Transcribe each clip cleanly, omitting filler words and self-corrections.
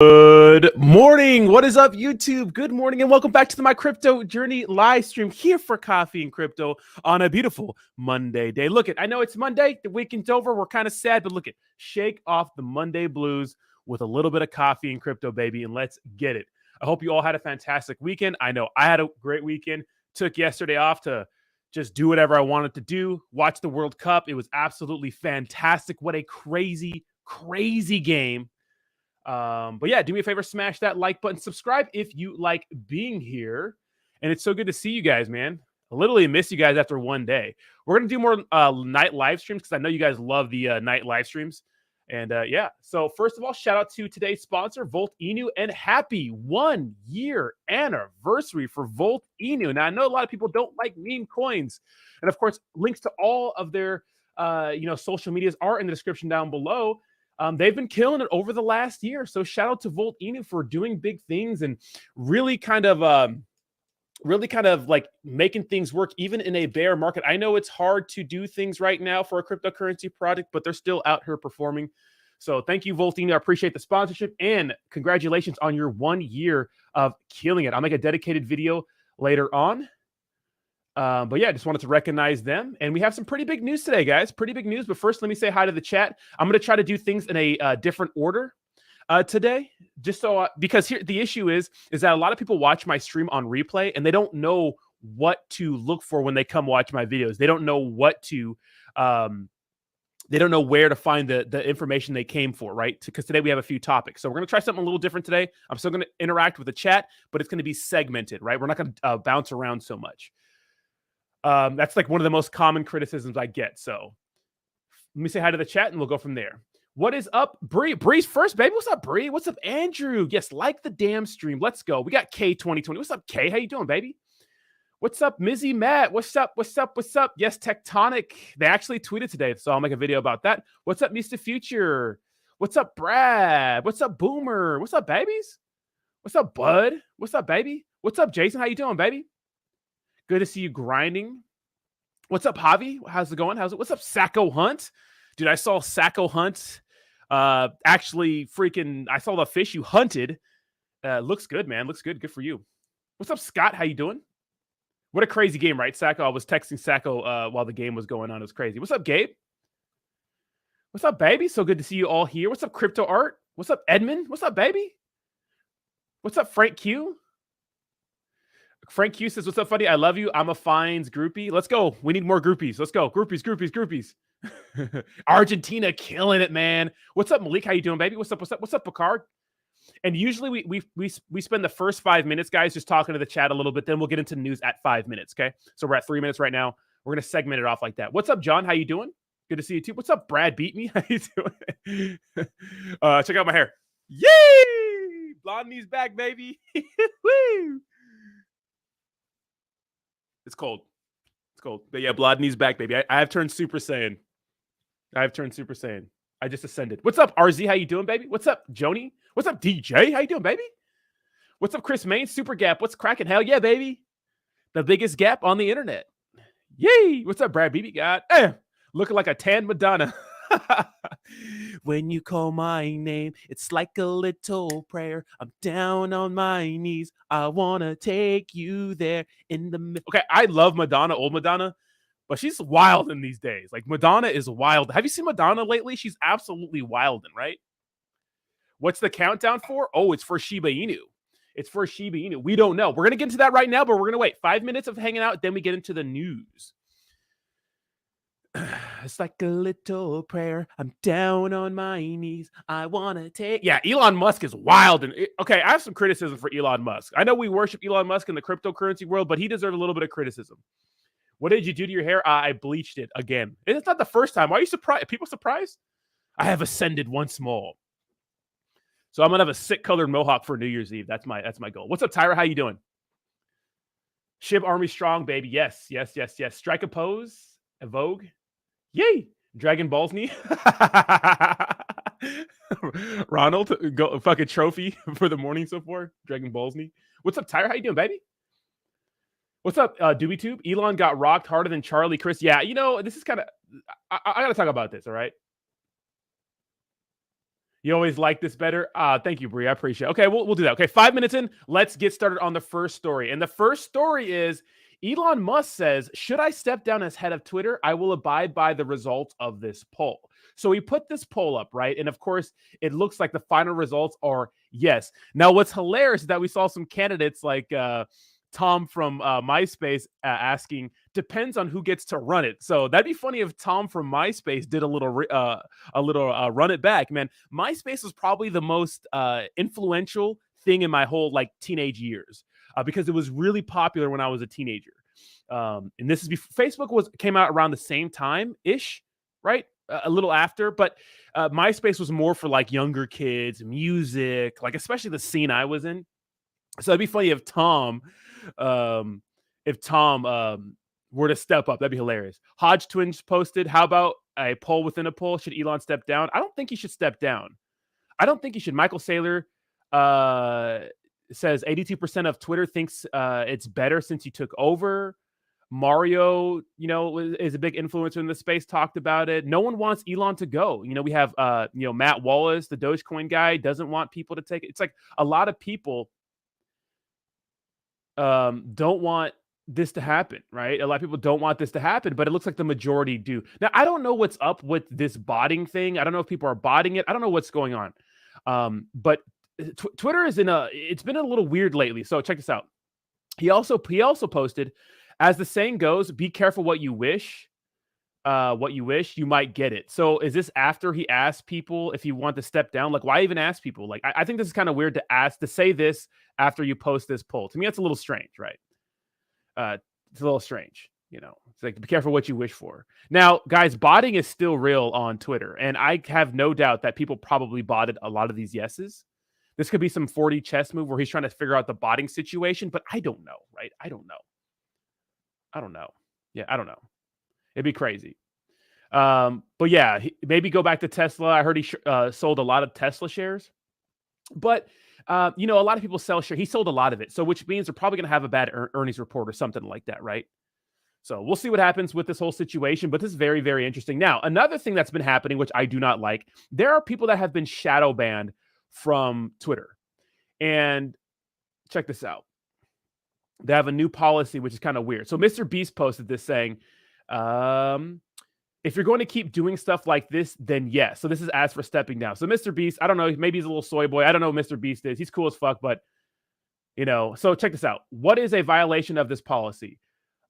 Good morning. What is up, YouTube? Good morning and welcome back to the My Crypto Journey live stream here for Coffee and Crypto on a beautiful Monday day. Look I know it's Monday, the weekend's over, we're kind of sad, but look shake off the Monday blues with a little bit of coffee and crypto, baby, and let's get it. I hope you all had a fantastic weekend. I know I had a great weekend. Took yesterday off to just do whatever I wanted to do, watch the World Cup. It was absolutely fantastic. What a crazy game. But yeah, do me a favor, smash that like button, subscribe if you like being here. And it's so good to see you guys, man. I literally miss you guys after one day. We're going to do more night live streams because I know you guys love the night live streams. And yeah, so first of all, shout out to today's sponsor, Volt Inu, and happy 1 year anniversary for Volt Inu. Now, I know a lot of people don't like meme coins. And of course, links to all of their social medias are in the description down below. They've been killing it over the last year. So shout out to Volt Inu for doing big things and really kind of like making things work even in a bear market. I know it's hard to do things right now for a cryptocurrency project, but they're still out here performing. So thank you, Volt Inu. I appreciate the sponsorship and congratulations on your 1 year of killing it. I'll make a dedicated video later on. But yeah, I just wanted to recognize them. And we have some pretty big news today, guys. Pretty big news. But first, let me say hi to the chat. I'm going to try to do things in a different order today. Just so, because here the issue is that a lot of people watch my stream on replay and they don't know what to look for when they come watch my videos. They don't know what to, they don't know where to find the information they came for, right? Because today we have a few topics. So we're going to try something a little different today. I'm still going to interact with the chat, but it's going to be segmented, right? We're not going to bounce around so much. That's like one of the most common criticisms I get. So let me say hi to the chat and we'll go from there. What is up, Bree? Bree's first, baby. What's up, Bree? What's up, Andrew? Yes, like the damn stream. Let's go. We got K2020. What's up, K? How you doing, baby? What's up, Mizzy Matt? What's up? Yes, Tectonic. They actually tweeted today, so I'll make a video about that. What's up, Mr. Future? What's up, Brad? What's up, Boomer? What's up, babies? What's up, Bud? What's up, baby? What's up, Jason? How you doing, baby? Good to see you grinding. What's up, Javi? How's it going? What's up, Sacco Hunt? Dude, I saw Sacco Hunt. Actually, freaking, I saw the fish you hunted. Looks good, man. Looks good. Good for you. What's up, Scott? How you doing? What a crazy game, right, Sacco? I was texting Sacco while the game was going on. It was crazy. What's up, Gabe? What's up, baby? So good to see you all here. What's up, Crypto Art? What's up, Edmund? What's up, baby? What's up, Frank Q? Frank Q says, what's up, buddy? I love you. I'm a Fines groupie. Let's go. We need more groupies. Let's go. Groupies. Argentina killing it, man. What's up, Malik? How you doing, baby? What's up, Picard? And usually we spend the first 5 minutes, guys, just talking to the chat a little bit. Then we'll get into news at 5 minutes, okay? So we're at 3 minutes right now. We're going to segment it off like that. What's up, John? How you doing? Good to see you, too. What's up, Brad? Beat me? How you doing? Check out my hair. Yay! Blonde knees back, baby. Woo! It's cold. But yeah, Blodney's back, baby. I have turned Super Saiyan. I just ascended. What's up, RZ? How you doing, baby? What's up, Joni? What's up, DJ? How you doing, baby? What's up, Chris Main? Super Gap. What's cracking? Hell yeah, baby. The biggest gap on the internet. Yay. What's up, Brad BB? God, looking like a tan Madonna. When you call my name, it's like a little prayer. I'm down on my knees. I want to take you there in the... Okay, I love Madonna, old Madonna, but she's wild in these days. Like, Madonna is wild. Have you seen Madonna lately? She's absolutely wilding, right? What's the countdown for? Oh, it's for Shiba Inu. We don't know. We're going to get into that right now, but we're going to wait 5 minutes of hanging out, then we get into the news. It's like a little prayer. I'm down on my knees. I want to take... Yeah, Elon Musk is wild. And okay, I have some criticism for Elon Musk. I know we worship Elon Musk in the cryptocurrency world, but he deserves a little bit of criticism. What did you do to your hair? I bleached it again. And it's not the first time. Why are you surprised? Are people surprised? I have ascended once more. So I'm going to have a sick colored mohawk for New Year's Eve. That's my goal. What's up, Tyra? How you doing? Shib Army strong, baby. Yes. Strike a pose. A Vogue. Yay! Dragon Ball's knee. Ronald, go fucking trophy for the morning so far. Dragon Ball's knee. What's up, Tyra? How you doing, baby? What's up, DoobieTube? Elon got rocked harder than Charlie Chris. Yeah, you know, this is kind of... I got to talk about this, all right? You always like this better. Thank you, Bree. I appreciate it. Okay, we'll do that. Okay, 5 minutes in. Let's get started on the first story. And the first story is Elon Musk says, should I step down as head of Twitter? I will abide by the results of this poll. So he put this poll up, right? And of course, it looks like the final results are yes. Now, what's hilarious is that we saw some candidates like Tom from MySpace asking, depends on who gets to run it. So that'd be funny if Tom from MySpace did a little run it back, man. MySpace was probably the most influential thing in my whole like teenage years because it was really popular when I was a teenager. And this is before Facebook came out around the same time ish, right? A little after, but MySpace was more for like younger kids, music, like especially the scene I was in. So it'd be funny if Tom were to step up. That'd be hilarious. Hodge Twins posted, how about a poll within a poll? Should Elon step down? I don't think he should step down. I don't think he should. Michael Saylor says 82% of Twitter thinks it's better since he took over. Mario, is a big influencer in the space, talked about it. No one wants Elon to go. We have, Matt Wallace, the Dogecoin guy, doesn't want people to take it. It's like a lot of people don't want this to happen, right? A lot of people don't want this to happen, but it looks like the majority do. Now, I don't know what's up with this botting thing. I don't know if people are botting it. I don't know what's going on. But Twitter it's been a little weird lately. So check this out. He also posted, as the saying goes, be careful what you wish. You might get it. So is this after he asked people if you want to step down? Like, why even ask people? Like, I think this is kind of weird to say this after you post this poll. To me, that's a little strange, right? It's a little strange. It's like, be careful what you wish for. Now, guys, botting is still real on Twitter. And I have no doubt that people probably botted a lot of these yeses. This could be some 4D chess move where he's trying to figure out the botting situation, but I don't know, right? I don't know. Yeah, I don't know. It'd be crazy. But yeah, maybe go back to Tesla. I heard he sold a lot of Tesla shares, but a lot of people sell shares. He sold a lot of it. So which means they're probably going to have a bad earnings report or something like that. Right. So we'll see what happens with this whole situation, but this is very, very interesting. Now, another thing that's been happening, which I do not like, there are people that have been shadow banned from Twitter. And check this out. They have a new policy, which is kind of weird. So Mr. Beast posted this saying, if you're going to keep doing stuff like this, then yes. So this is as for stepping down. So Mr. Beast, I don't know, maybe he's a little soy boy. I don't know what Mr. Beast is. He's cool as fuck, but so check this out. What is a violation of this policy?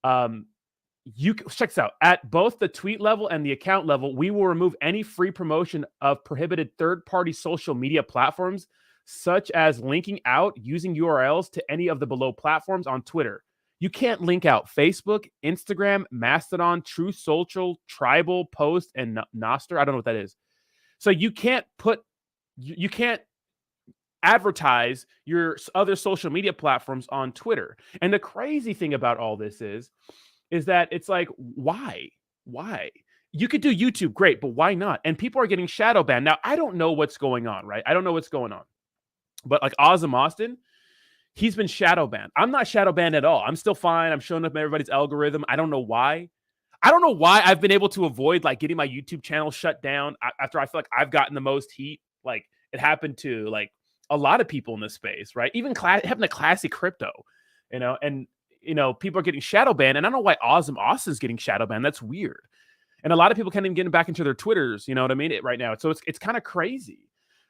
Check this out. At both the tweet level and the account level, we will remove any free promotion of prohibited third-party social media platforms, such as linking out using URLs to any of the below platforms on Twitter. You can't link out Facebook, Instagram, Mastodon, True Social, Tribal, Post, and Nostr. I don't know what that is. So you can't advertise your other social media platforms on Twitter. And the crazy thing about all this is that it's like, why? You could do YouTube, great, but why not? And people are getting shadow banned. Now, I don't know what's going on, right? I don't know what's going on. But like Ozzy Austin, he's been shadow banned. I'm not shadow banned at all. I'm still fine. I'm showing up in everybody's algorithm. I don't know why. I've been able to avoid like getting my YouTube channel shut down after I feel like I've gotten the most heat. Like it happened to like a lot of people in this space, right? Even having a classy crypto, and people are getting shadow banned. And I don't know why Ozzy Austin's getting shadow banned. That's weird. And a lot of people can't even get back into their Twitters, you know what I mean? Right now. So it's kind of crazy.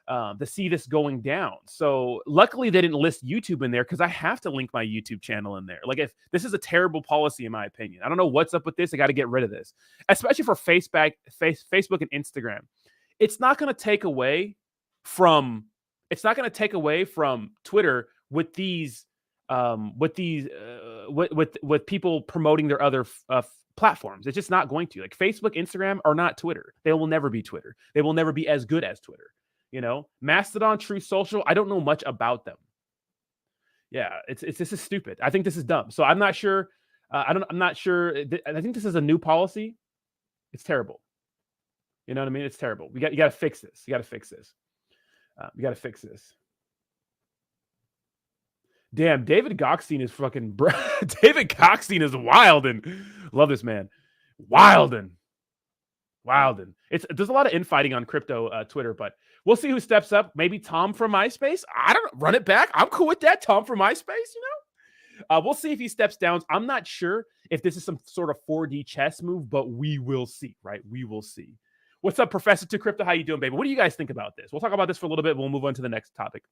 To see this going down. So luckily they didn't list YouTube in there because I have to link my YouTube channel in there. Like if this is a terrible policy in my opinion. I don't know what's up with this. I got to get rid of this, especially for Facebook and Instagram. It's not going to take away from Twitter with these with people promoting their other platforms. It's just not going to. Like Facebook, Instagram are not Twitter. They will never be Twitter. They will never be as good as Twitter. Mastodon, True Social, I don't know much about them. Yeah, this is stupid. I think this is dumb. So I'm not sure. I'm not sure. I think this is a new policy. It's terrible. You know what I mean? It's terrible. You got to fix this. You got to fix this. Damn, David Gokhshtein is fucking. David Gokhshtein is wildin'. Love this man. Wildin'. There's a lot of infighting on crypto Twitter, but We'll see who steps up. Maybe Tom from MySpace. I don't know. Run it back. I'm cool with that. Tom from MySpace, we'll see if he steps down. I'm not sure if this is some sort of 4D chess move, but we will see, right? We will see. What's up, Professor to Crypto? How you doing, baby? What do you guys think about this? We'll talk about this for a little bit. We'll move on to the next topic.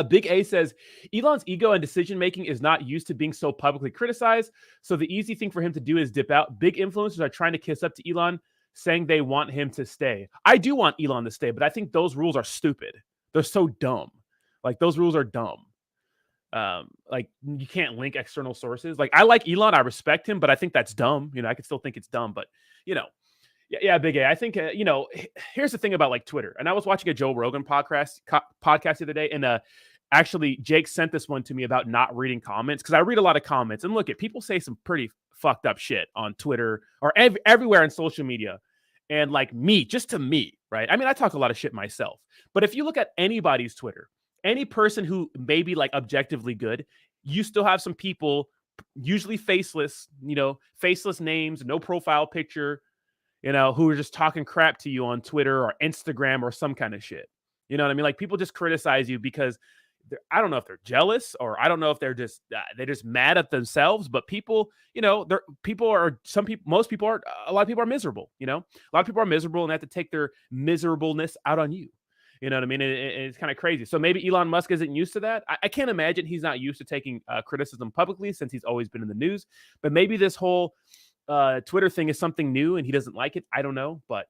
Big A says, Elon's ego and decision-making is not used to being so publicly criticized, so the easy thing for him to do is dip out. Big influencers are trying to kiss up to Elon, saying they want him to stay. I do want Elon to stay, but I think those rules are stupid. They're so dumb. Like, those rules are dumb. Like, you can't link external sources. Like, I like Elon. I respect him, but I think that's dumb. I could still think it's dumb, but, yeah, Big A. I think, here's the thing about like Twitter. And I was watching a Joe Rogan podcast the other day. And actually, Jake sent this one to me about not reading comments because I read a lot of comments. And look, people say some pretty fucked up shit on Twitter or everywhere on social media. And like just to me, right? I mean, I talk a lot of shit myself. But if you look at anybody's Twitter, any person who may be like objectively good, you still have some people, usually faceless, faceless names, no profile picture, who are just talking crap to you on Twitter or Instagram or some kind of shit. You know what I mean? Like, people just criticize you because I don't know if they're jealous or I don't know if they're just mad at themselves. But people, a lot of people are miserable. A lot of people are miserable and they have to take their miserableness out on you. You know what I mean? And it's kind of crazy. So maybe Elon Musk isn't used to that. I can't imagine he's not used to taking criticism publicly since he's always been in the news. But maybe this whole Twitter thing is something new and he doesn't like it. I don't know. But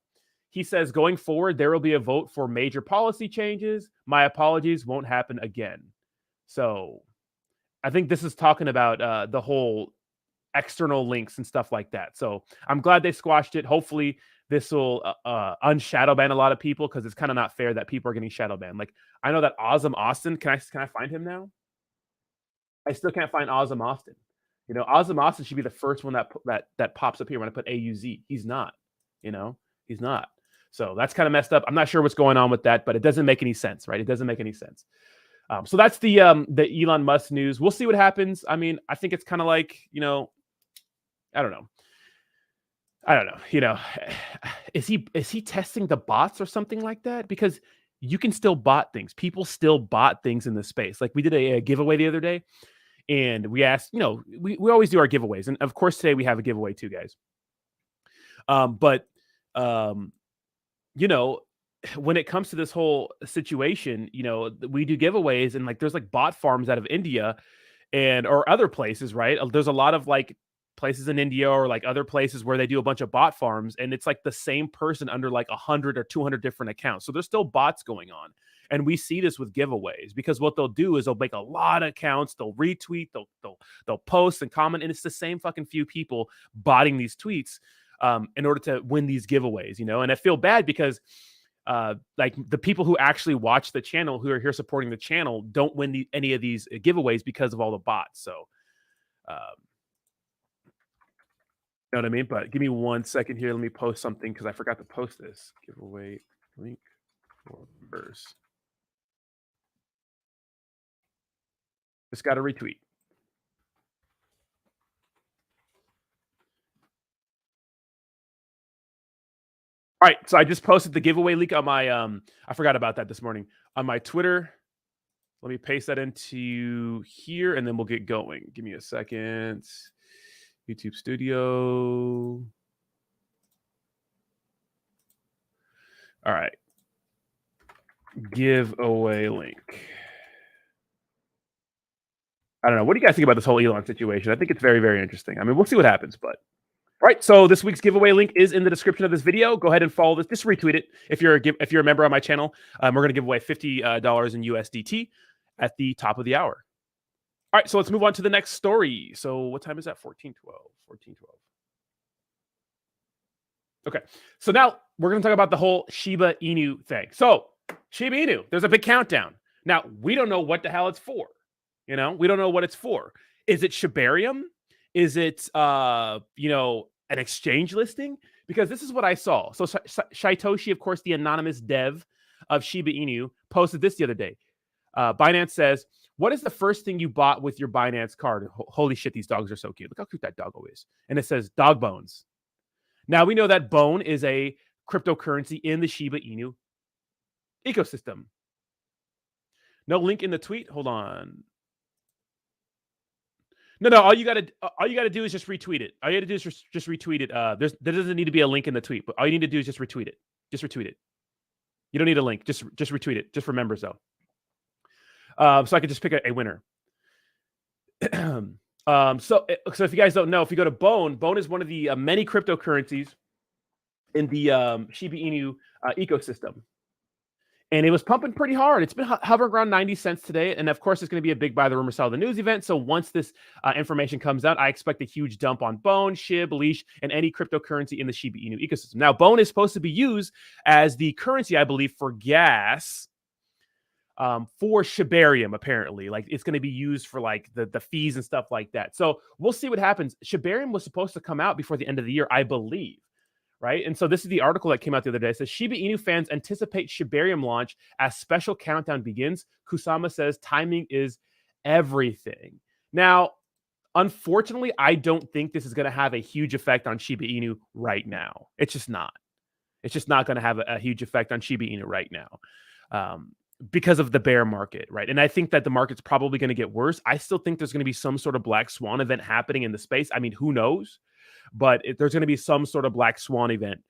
he says going forward, there will be a vote for major policy changes. My apologies won't happen again. So I think this is talking about the whole external links and stuff like that. So I'm glad they squashed it. Hopefully this will unshadow ban a lot of people because it's kind of not fair that people are getting shadow banned. Like, I know that Awesome Austin, can I find him now? I still can't find Awesome Austin. Awesome Austin should be the first one that pops up here when I put AUZ. He's not, he's not. So that's kind of messed up. I'm not sure what's going on with that, but it doesn't make any sense, right? It doesn't make any sense. So that's the Elon Musk news. We'll see what happens. I mean, I think it's kind of like, I don't know. Is he testing the bots or something like that? Because you can still bot things. People still bot things in the space. Like, we did a giveaway the other day. And we asked, we always do our giveaways. And of course, today we have a giveaway too, guys. When it comes to this whole situation, we do giveaways and like, there's like bot farms out of India or other places, right? There's a lot of like places in India or like other places where they do a bunch of bot farms and it's like the same person under like 100 or 200 different accounts. So there's still bots going on. And we see this with giveaways because what they'll do is they'll make a lot of accounts, they'll retweet, they'll post and comment, and it's the same fucking few people botting these tweets in order to win these giveaways, And I feel bad because like the people who actually watch the channel, who are here supporting the channel, don't win any of these giveaways because of all the bots. So, you know what I mean? But give me 1 second here. Let me post something because I forgot to post this giveaway link for verse. Just got to retweet. All right, so I just posted the giveaway link on my I forgot about that this morning on my Twitter. Let me paste that into here and then we'll get going. Give me a second. YouTube Studio. All right. Giveaway link. I don't know. What do you guys think about this whole Elon situation? I think it's very, very interesting. I mean, we'll see what happens, but all right. So this week's giveaway link is in the description of this video. Go ahead and follow this. Just retweet it if you're a member on my channel. We're going to give away $50 in USDT at the top of the hour. All right. So let's move on to the next story. So what time is that? 14:12. 14:12. Okay. So now we're going to talk about the whole Shiba Inu thing. So Shiba Inu, there's a big countdown. Now, we don't know what the hell it's for. We don't know what it's for. Is it Shibarium? Is it, an exchange listing? Because this is what I saw. So Shaitoshi, of course, the anonymous dev of Shiba Inu, posted this the other day. Binance says, what is the first thing you bought with your Binance card? Holy shit, these dogs are so cute. Look how cute that doggo is. And it says dog bones. Now, we know that bone is a cryptocurrency in the Shiba Inu ecosystem. No link in the tweet. Hold on. No. All you gotta do is just retweet it. All you gotta do is just retweet it. There doesn't need to be a link in the tweet, but all you need to do is just retweet it. Just retweet it. You don't need a link. Just retweet it. Just for members though. So I could just pick a winner. So if you guys don't know, if you go to Bone is one of the many cryptocurrencies in the Shiba Inu ecosystem. And it was pumping pretty hard. It's been hovering around 90 cents today. And of course, it's going to be a big buy the rumor, sell the news event. So once this information comes out, I expect a huge dump on Bone, Shib, Leash, and any cryptocurrency in the Shiba Inu ecosystem. Now, Bone is supposed to be used as the currency, I believe, for gas for Shibarium, apparently. Like, it's going to be used for like the fees and stuff like that. So we'll see what happens. Shibarium was supposed to come out before the end of the year, I believe. Right. And so this is the article that came out the other day. It says Shiba Inu fans anticipate Shibarium launch as special countdown begins. Kusama says timing is everything. Now, unfortunately, I don't think this is going to have a huge effect on Shiba Inu right now. It's just not. It's just not going to have a huge effect on Shiba Inu right now because of the bear market. Right. And I think that the market's probably going to get worse. I still think there's going to be some sort of black swan event happening in the space. I mean, who knows? But there's going to be some sort of black swan event.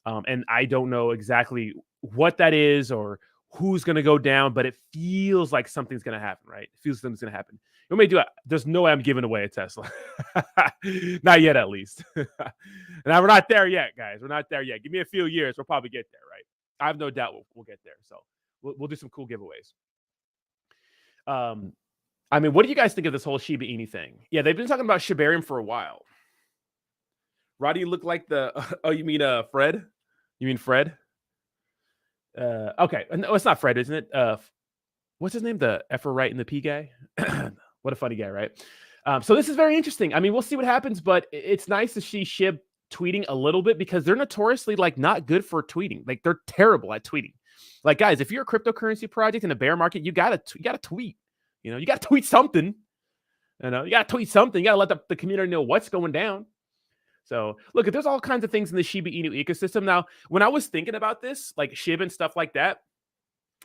And I don't know exactly what that is or who's going to go down, but it feels like something's going to happen, right? It feels something's going to happen. You may do it. There's no way I'm giving away a Tesla. Not yet, at least. Now, we're not there yet, guys. We're not there yet. Give me a few years. We'll probably get there, right? I have no doubt we'll get there. So we'll do some cool giveaways. I mean, what do you guys think of this whole Shiba Inu thing? Yeah, they've been talking about Shibarium for a while. Roddy, you look like the... Oh, you mean Fred? You mean Fred? Okay. No, it's not Fred, isn't it? What's his name? The Effer right in the P guy? What a funny guy, right? So this is very interesting. I mean, we'll see what happens, but it's nice to see Shib tweeting a little bit because they're notoriously like not good for tweeting. Like they're terrible at tweeting. Like, guys, if you're a cryptocurrency project in a bear market, you gotta tweet. You know, you gotta tweet something. You know, you gotta tweet something. You gotta let the community know what's going down. So look, there's all kinds of things in the Shiba Inu ecosystem. Now, when I was thinking about this, like Shib and stuff like that,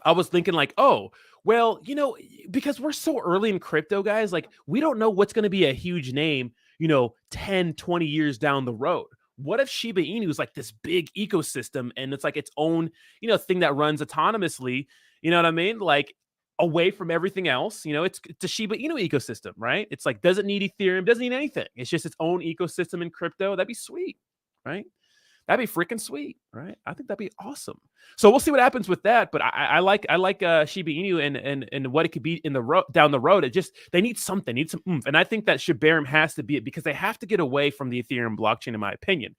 I was thinking like, oh, well, you know, because we're so early in crypto, guys, like we don't know what's going to be a huge name, you know, 10, 20 years down the road. What if Shiba Inu is like this big ecosystem and it's like its own, you know, thing that runs autonomously, you know what I mean? Like away from everything else, you know, it's a Shiba Inu ecosystem, right? It's like, doesn't need Ethereum, doesn't need anything. It's just its own ecosystem in crypto. That'd be sweet, right? That'd be freaking sweet, right? I think that'd be awesome. So we'll see what happens with that. But I like Shiba Inu and what it could be in the down the road. It just, they need something, need some oomph. And I think that Shibarium has to be it because they have to get away from the Ethereum blockchain, in my opinion.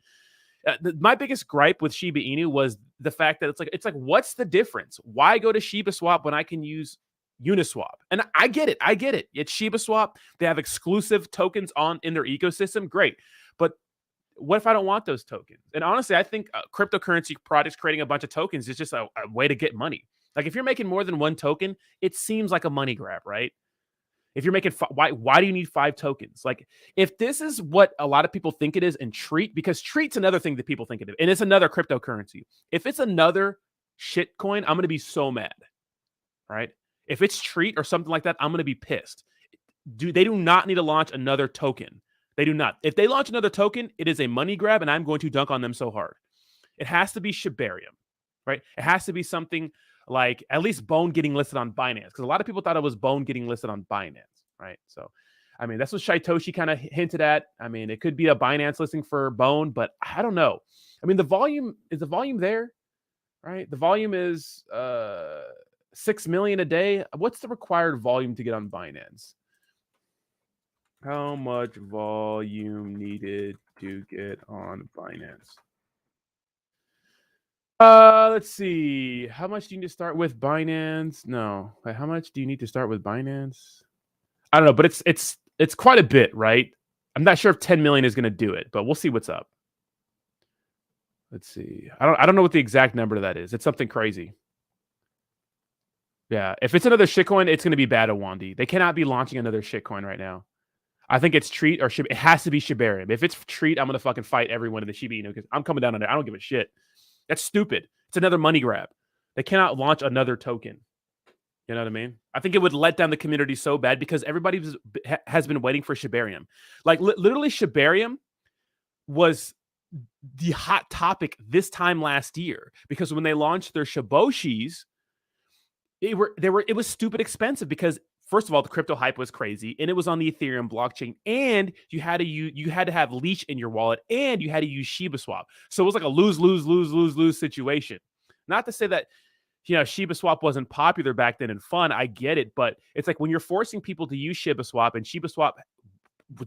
My biggest gripe with Shiba Inu was the fact that it's like, what's the difference? Why go to Shiba Swap when I can use Uniswap? And I get it. It's Shiba Swap. They have exclusive tokens in their ecosystem. Great. But what if I don't want those tokens? And honestly, I think cryptocurrency projects creating a bunch of tokens is just a way to get money. Like if you're making more than one token, it seems like a money grab, right? If you're making, why do you need 5 tokens? Like if this is what a lot of people think it is and Treat, because Treat's another thing that people think it is, and it's another cryptocurrency. If it's another shit coin, I'm going to be so mad, right? If it's Treat or something like that, I'm going to be pissed. They do not need to launch another token. They do not. If they launch another token, it is a money grab, and I'm going to dunk on them so hard. It has to be Shibarium, right? It has to be something like at least Bone getting listed on Binance, because a lot of people thought it was Bone getting listed on Binance, right? So, I mean, that's what Shaitoshi kind of hinted at. I mean, it could be a Binance listing for Bone, but I don't know. I mean, is the volume there, right? The volume is 6 million a day. What's the required volume to get on Binance? How much volume needed to get on Binance? Let's see. How much do you need to start with Binance? No. Wait, how much do you need to start with Binance? I don't know, but it's quite a bit, right? I'm not sure if 10 million is going to do it, but we'll see what's up. Let's see. I don't know what the exact number to that is. It's something crazy. Yeah, if it's another shitcoin, it's going to be bad at Wandy. They cannot be launching another shitcoin right now. I think it's Treat or Shib. It has to be Shibarium. If it's Treat, I'm going to fucking fight everyone in the Shiba Inu because I'm coming down on it. I don't give a shit. That's stupid. It's another money grab. They cannot launch another token. You know what I mean? I think it would let down the community so bad because everybody has been waiting for Shibarium. Like literally, Shibarium was the hot topic this time last year because when they launched their Shiboshis, it was stupid expensive because first of all, the crypto hype was crazy and it was on the Ethereum blockchain, and you had to have Leash in your wallet and you had to use Shiba Swap. So it was like a lose situation. Not to say that Shiba Swap wasn't popular back then and fun. I get it, but it's like when you're forcing people to use Shiba Swap, and Shiba Swap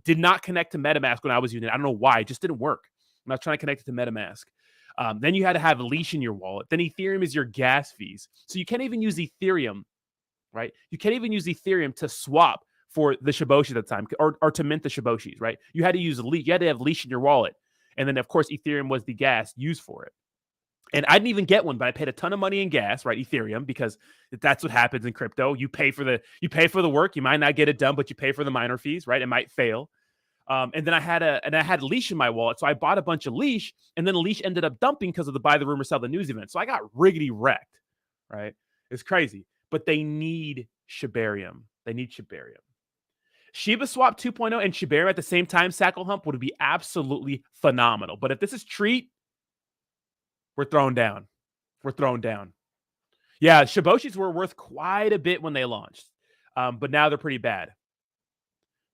did not connect to MetaMask when I was using it. I don't know why. It just didn't work when I was trying to connect it to MetaMask. Then you had to have Leash in your wallet. Then Ethereum is your gas fees. So you can't even use Ethereum, right? You can't even use Ethereum to swap for the Shiboshi at the time or to mint the Shiboshis, right? You had to use Leash. You had to have Leash in your wallet. And then, of course, Ethereum was the gas used for it. And I didn't even get one, but I paid a ton of money in gas, right? Ethereum, because that's what happens in crypto. You pay for the work. You might not get it done, but you pay for the miner fees, right? It might fail. And then I had Leash in my wallet, so I bought a bunch of Leash, and then Leash ended up dumping because of the buy the rumor, sell the news event. So I got riggedy wrecked, right? It's crazy, but they need Shibarium. They need Shibarium. Shiba Swap 2.0 and Shibarium at the same time, Sackle Hump, would be absolutely phenomenal. But if this is treat, we're thrown down. We're thrown down. Yeah, Shiboshis were worth quite a bit when they launched, but now they're pretty bad.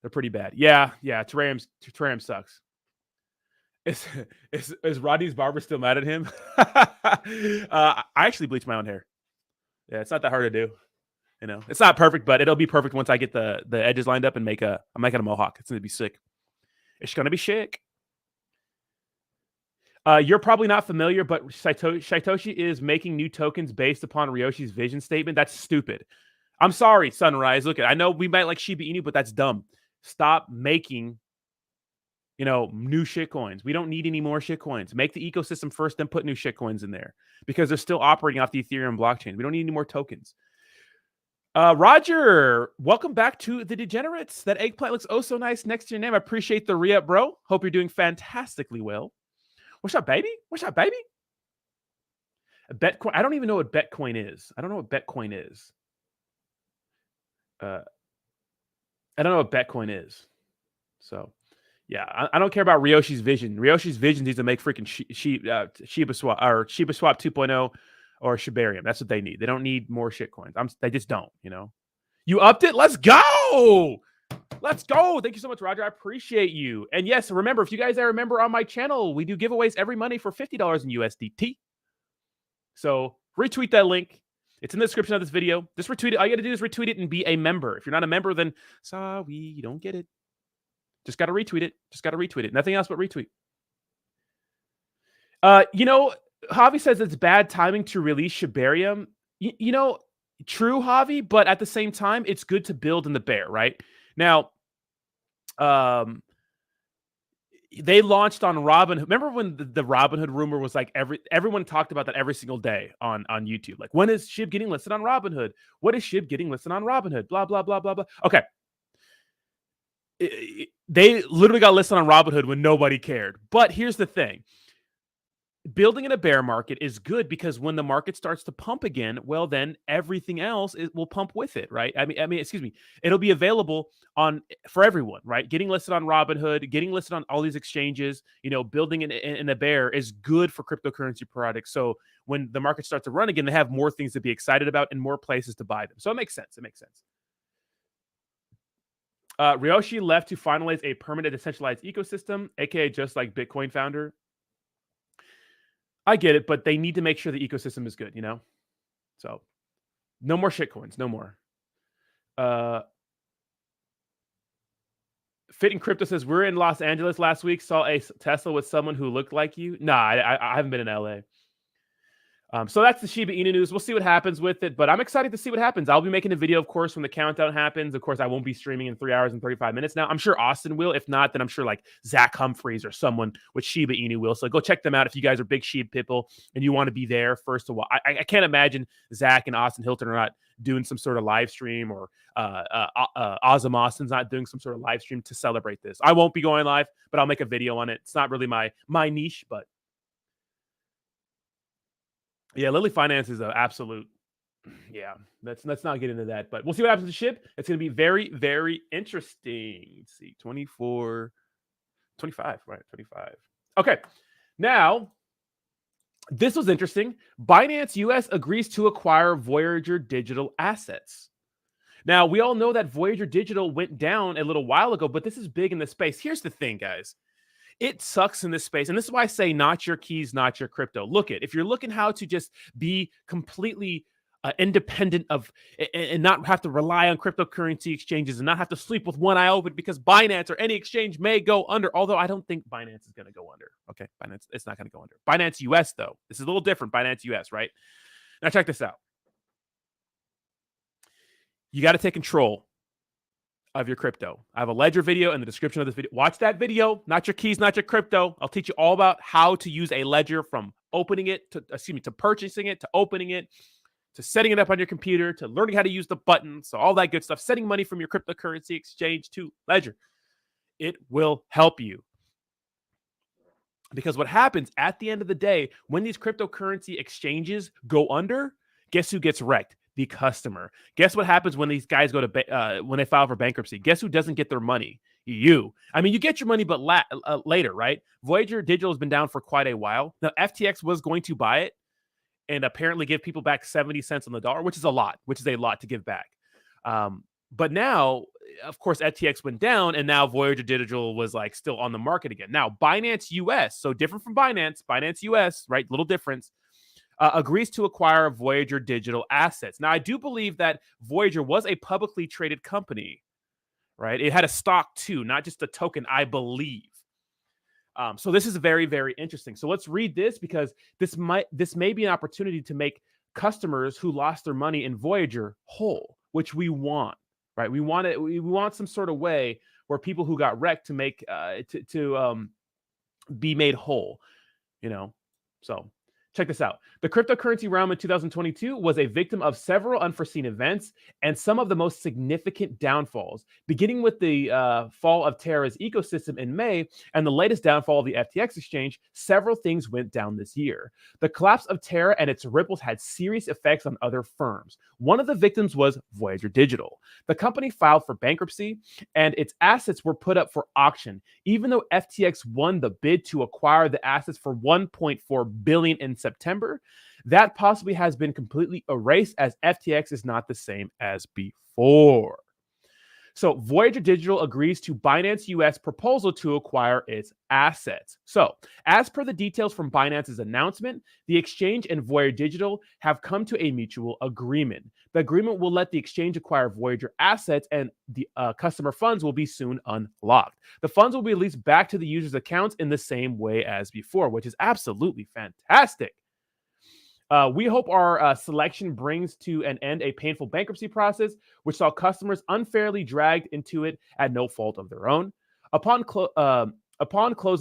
They're pretty bad. Yeah. Terrarium sucks. Is Rodney's barber still mad at him? I actually bleach my own hair. Yeah, it's not that hard to do. It's not perfect, but it'll be perfect once I get the edges lined up and I'm making a mohawk. It's gonna be sick. It's gonna be sick. You're probably not familiar, but Satoshi is making new tokens based upon Ryoshi's vision statement. That's stupid. I'm sorry, Sunrise. Look, I know we might like Shiba Inu, but that's dumb. Stop making, new shit coins. We don't need any more shit coins. Make the ecosystem first, then put new shit coins in there because they're still operating off the Ethereum blockchain. We don't need any more tokens. Roger, welcome back to the Degenerates. That eggplant looks oh so nice next to your name. I appreciate the re-up, bro. Hope you're doing fantastically well. What's up, baby? What's up, baby? Bitcoin. I don't even know what Bitcoin is. I don't know what Bitcoin is. I don't know what Bitcoin is. So, yeah, I don't care about Ryoshi's vision. Ryoshi's vision needs to make freaking Shiba Swap or Shiba Swap 2.0 or Shibarium. That's what they need. They don't need more shit coins. They just don't. You upped it. Let's go. Let's go. Thank you so much, Roger. I appreciate you. And yes, remember, if you guys are a member on my channel, we do giveaways every Monday for $50 in USDT. So retweet that link. It's in the description of this video. Just retweet it. All you got to do is retweet it and be a member. If you're not a member, then sorry, you don't get it. Just got to retweet it. Just got to retweet it. Nothing else but retweet. Javi says it's bad timing to release Shibarium. True, Javi, but at the same time, it's good to build in the bear, right? Now, they launched on Robinhood. Remember when the Robinhood rumor was like everyone talked about that every single day on YouTube? Like, when is Shib getting listed on Robinhood? What is Shib getting listed on Robinhood? Blah, blah, blah, blah, blah. Okay. They literally got listed on Robinhood when nobody cared. But here's the thing. Building in a bear market is good because when the market starts to pump again, well, then everything else will pump with it, right? I mean, excuse me. It'll be available for everyone, right? Getting listed on Robinhood, getting listed on all these exchanges, building in a bear is good for cryptocurrency products. So when the market starts to run again, they have more things to be excited about and more places to buy them. So it makes sense. It makes sense. Ryoshi left to finalize a permanent decentralized ecosystem, aka just like Bitcoin founder. I get it, but they need to make sure the ecosystem is good, So, no more shitcoins, no more. Fit in Crypto says, we're in Los Angeles last week, saw a Tesla with someone who looked like you. Nah, I haven't been in LA. So that's the Shiba Inu news. We'll see what happens with it, but I'm excited to see what happens. I'll be making a video, of course, when the countdown happens. Of course, I won't be streaming in 3 hours and 35 minutes now. I'm sure Austin will. If not, then I'm sure like Zach Humphreys or someone with Shiba Inu will. So go check them out if you guys are big Shib people and you want to be there first of all. I can't imagine Zach and Austin Hilton are not doing some sort of live stream, or Ozzy Austin's not doing some sort of live stream to celebrate this. I won't be going live, but I'll make a video on it. It's not really my niche, but Yeah, Lily Finance is an absolute. Yeah, let's not get into that, but we'll see what happens to Shib. It's going to be very, very interesting. Let's see, 24, 25, right? 25. Okay, now this was interesting. Binance US agrees to acquire Voyager Digital assets. Now, we all know that Voyager Digital went down a little while ago, but this is big in the space. Here's the thing, guys. It sucks in this space. And this is why I say not your keys, not your crypto. Look it. If you're looking how to just be completely independent of and not have to rely on cryptocurrency exchanges and not have to sleep with one eye open because Binance or any exchange may go under. Although I don't think Binance is going to go under. Okay, Binance, it's not going to go under. Binance US, though. This is a little different. Binance US, right? Now, check this out. You got to take control of your crypto. I have a ledger video in the description of this video. Watch that video. Not your keys, not your crypto. I'll teach you all about how to use a ledger from opening it to, to purchasing it, to opening it, to setting it up on your computer, to learning how to use the buttons. So all that good stuff, setting money from your cryptocurrency exchange to ledger. It will help you. Because what happens at the end of the day, when these cryptocurrency exchanges go under, guess who gets wrecked? The customer. Guess what happens when these guys go to when they file for bankruptcy? Guess who doesn't get their money? You. I mean, you get your money, but later, right? Voyager Digital has been down for quite a while. Now, FTX was going to buy it and apparently give people back 70 cents on the dollar, which is a lot to give back. But now, of course, FTX went down, and now Voyager Digital was like still on the market again. Now, Binance US, so different from Binance US, right? Little difference. Agrees to acquire Voyager Digital assets. Now, I do believe that Voyager was a publicly traded company, right? It had a stock too, not just a token, I believe. So this is very, very interesting. So let's read this because this may be an opportunity to make customers who lost their money in Voyager whole, which we want, right? We want some sort of way where people who got wrecked to make be made whole, So check this out. The cryptocurrency realm in 2022 was a victim of several unforeseen events and some of the most significant downfalls, beginning with the fall of Terra's ecosystem in May and the latest downfall of the FTX exchange. Several things went down this year. The collapse of Terra and its ripples had serious effects on other firms. One of the victims was Voyager Digital. The company filed for bankruptcy and its assets were put up for auction, even though FTX won the bid to acquire the assets for $1.4 billion in September. That possibly has been completely erased as FTX is not the same as before. So Voyager Digital agrees to Binance US proposal to acquire its assets. So as per the details from Binance's announcement, the exchange and Voyager Digital have come to a mutual agreement. The agreement will let the exchange acquire Voyager assets and the customer funds will be soon unlocked. The funds will be released back to the user's accounts in the same way as before, which is absolutely fantastic. We hope our selection brings to an end a painful bankruptcy process, which saw customers unfairly dragged into it at no fault of their own. Upon close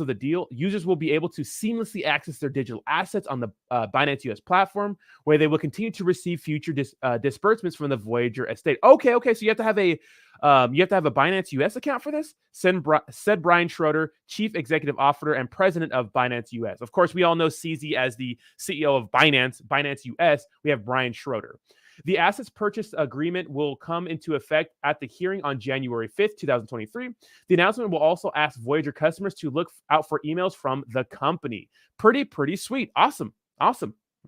of the deal, users will be able to seamlessly access their digital assets on the Binance US platform, where they will continue to receive future disbursements from the Voyager estate. Okay. So you have to have a Binance US account for this, said Brian Schroeder, Chief Executive Officer and President of Binance US. Of course, we all know CZ as the CEO of Binance US. We have Brian Schroeder. The assets purchase agreement will come into effect at the hearing on January 5th, 2023. The announcement will also ask Voyager customers to look out for emails from the company. Pretty sweet. Awesome,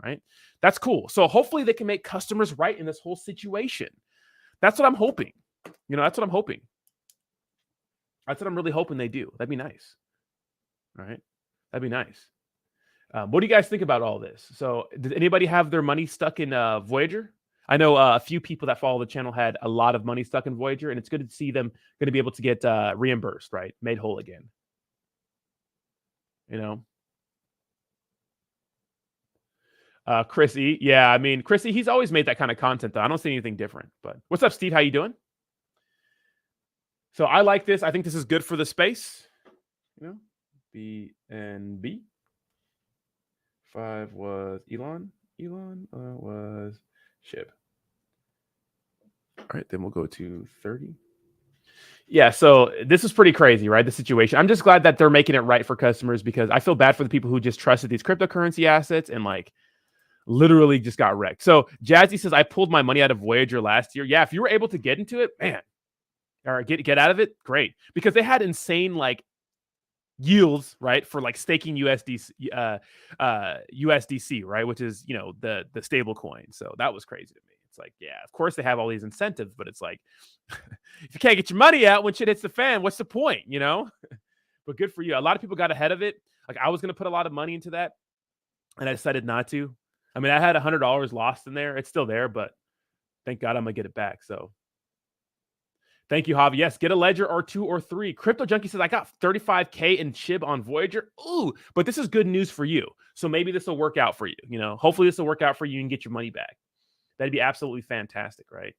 right? That's cool. So hopefully they can make customers right in this whole situation. That's what I'm hoping. That's what I'm hoping. That's what I'm really hoping they do. That'd be nice. All right? That'd be nice. What do you guys think about all this? So did anybody have their money stuck in Voyager? I know a few people that follow the channel had a lot of money stuck in Voyager, and it's good to see them going to be able to get reimbursed, right? Made whole again. Chris E. Yeah, I mean, Chris E., he's always made that kind of content, though. I don't see anything different. But what's up, Steve? How you doing? So I like this. I think this is good for the space. BNB. 5 was Elon. Elon was Shib. All right, then we'll go to 30. Yeah, so this is pretty crazy, right? The situation. I'm just glad that they're making it right for customers because I feel bad for the people who just trusted these cryptocurrency assets and like literally just got wrecked. So Jazzy says, I pulled my money out of Voyager last year. Yeah, if you were able to get into it, man, or get out of it, great. Because they had insane like yields, right, for like staking USDC, right, which is, you know, the stable coin. So that was crazy to me. It's like, yeah, of course they have all these incentives, but it's like, if you can't get your money out when shit hits the fan, what's the point, you know? But good for you. A lot of people got ahead of it. Like I was going to put a lot of money into that, and I decided not to. I mean, I had $100 lost in there. It's still there, but thank God I'm going to get it back. So thank you, Javi. Yes, get a ledger or 2 or 3. Crypto Junkie says, I got 35K in Shib on Voyager. Ooh, but this is good news for you. So maybe this will work out for you. You know, hopefully this will work out for you and get your money back. That'd be absolutely fantastic, right?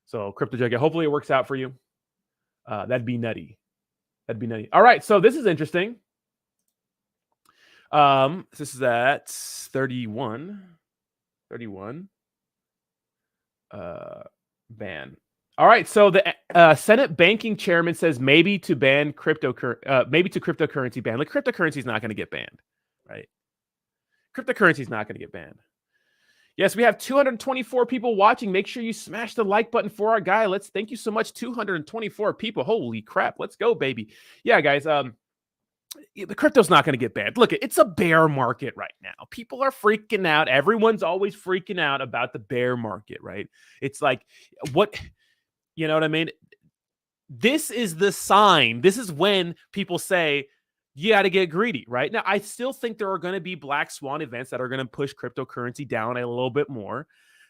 So Crypto Junkie, hopefully it works out for you. That'd be nutty. That'd be nutty. All right, so this is interesting. This is at 31. Ban. All right, so the Senate banking chairman says maybe to cryptocurrency ban. Like cryptocurrency is not going to get banned, right? Cryptocurrency is not going to get banned. Yes, we have 224 people watching. Make sure you smash the like button for our guy. Thank you so much, 224 people. Holy crap, let's go, baby. Yeah, guys, the crypto's not going to get banned. Look, it's a bear market right now. People are freaking out. Everyone's always freaking out about the bear market, right? It's like, what, you know what I mean? This is the sign. This is when people say, you got to get greedy, right? Now, I still think there are going to be black swan events that are going to push cryptocurrency down a little bit more.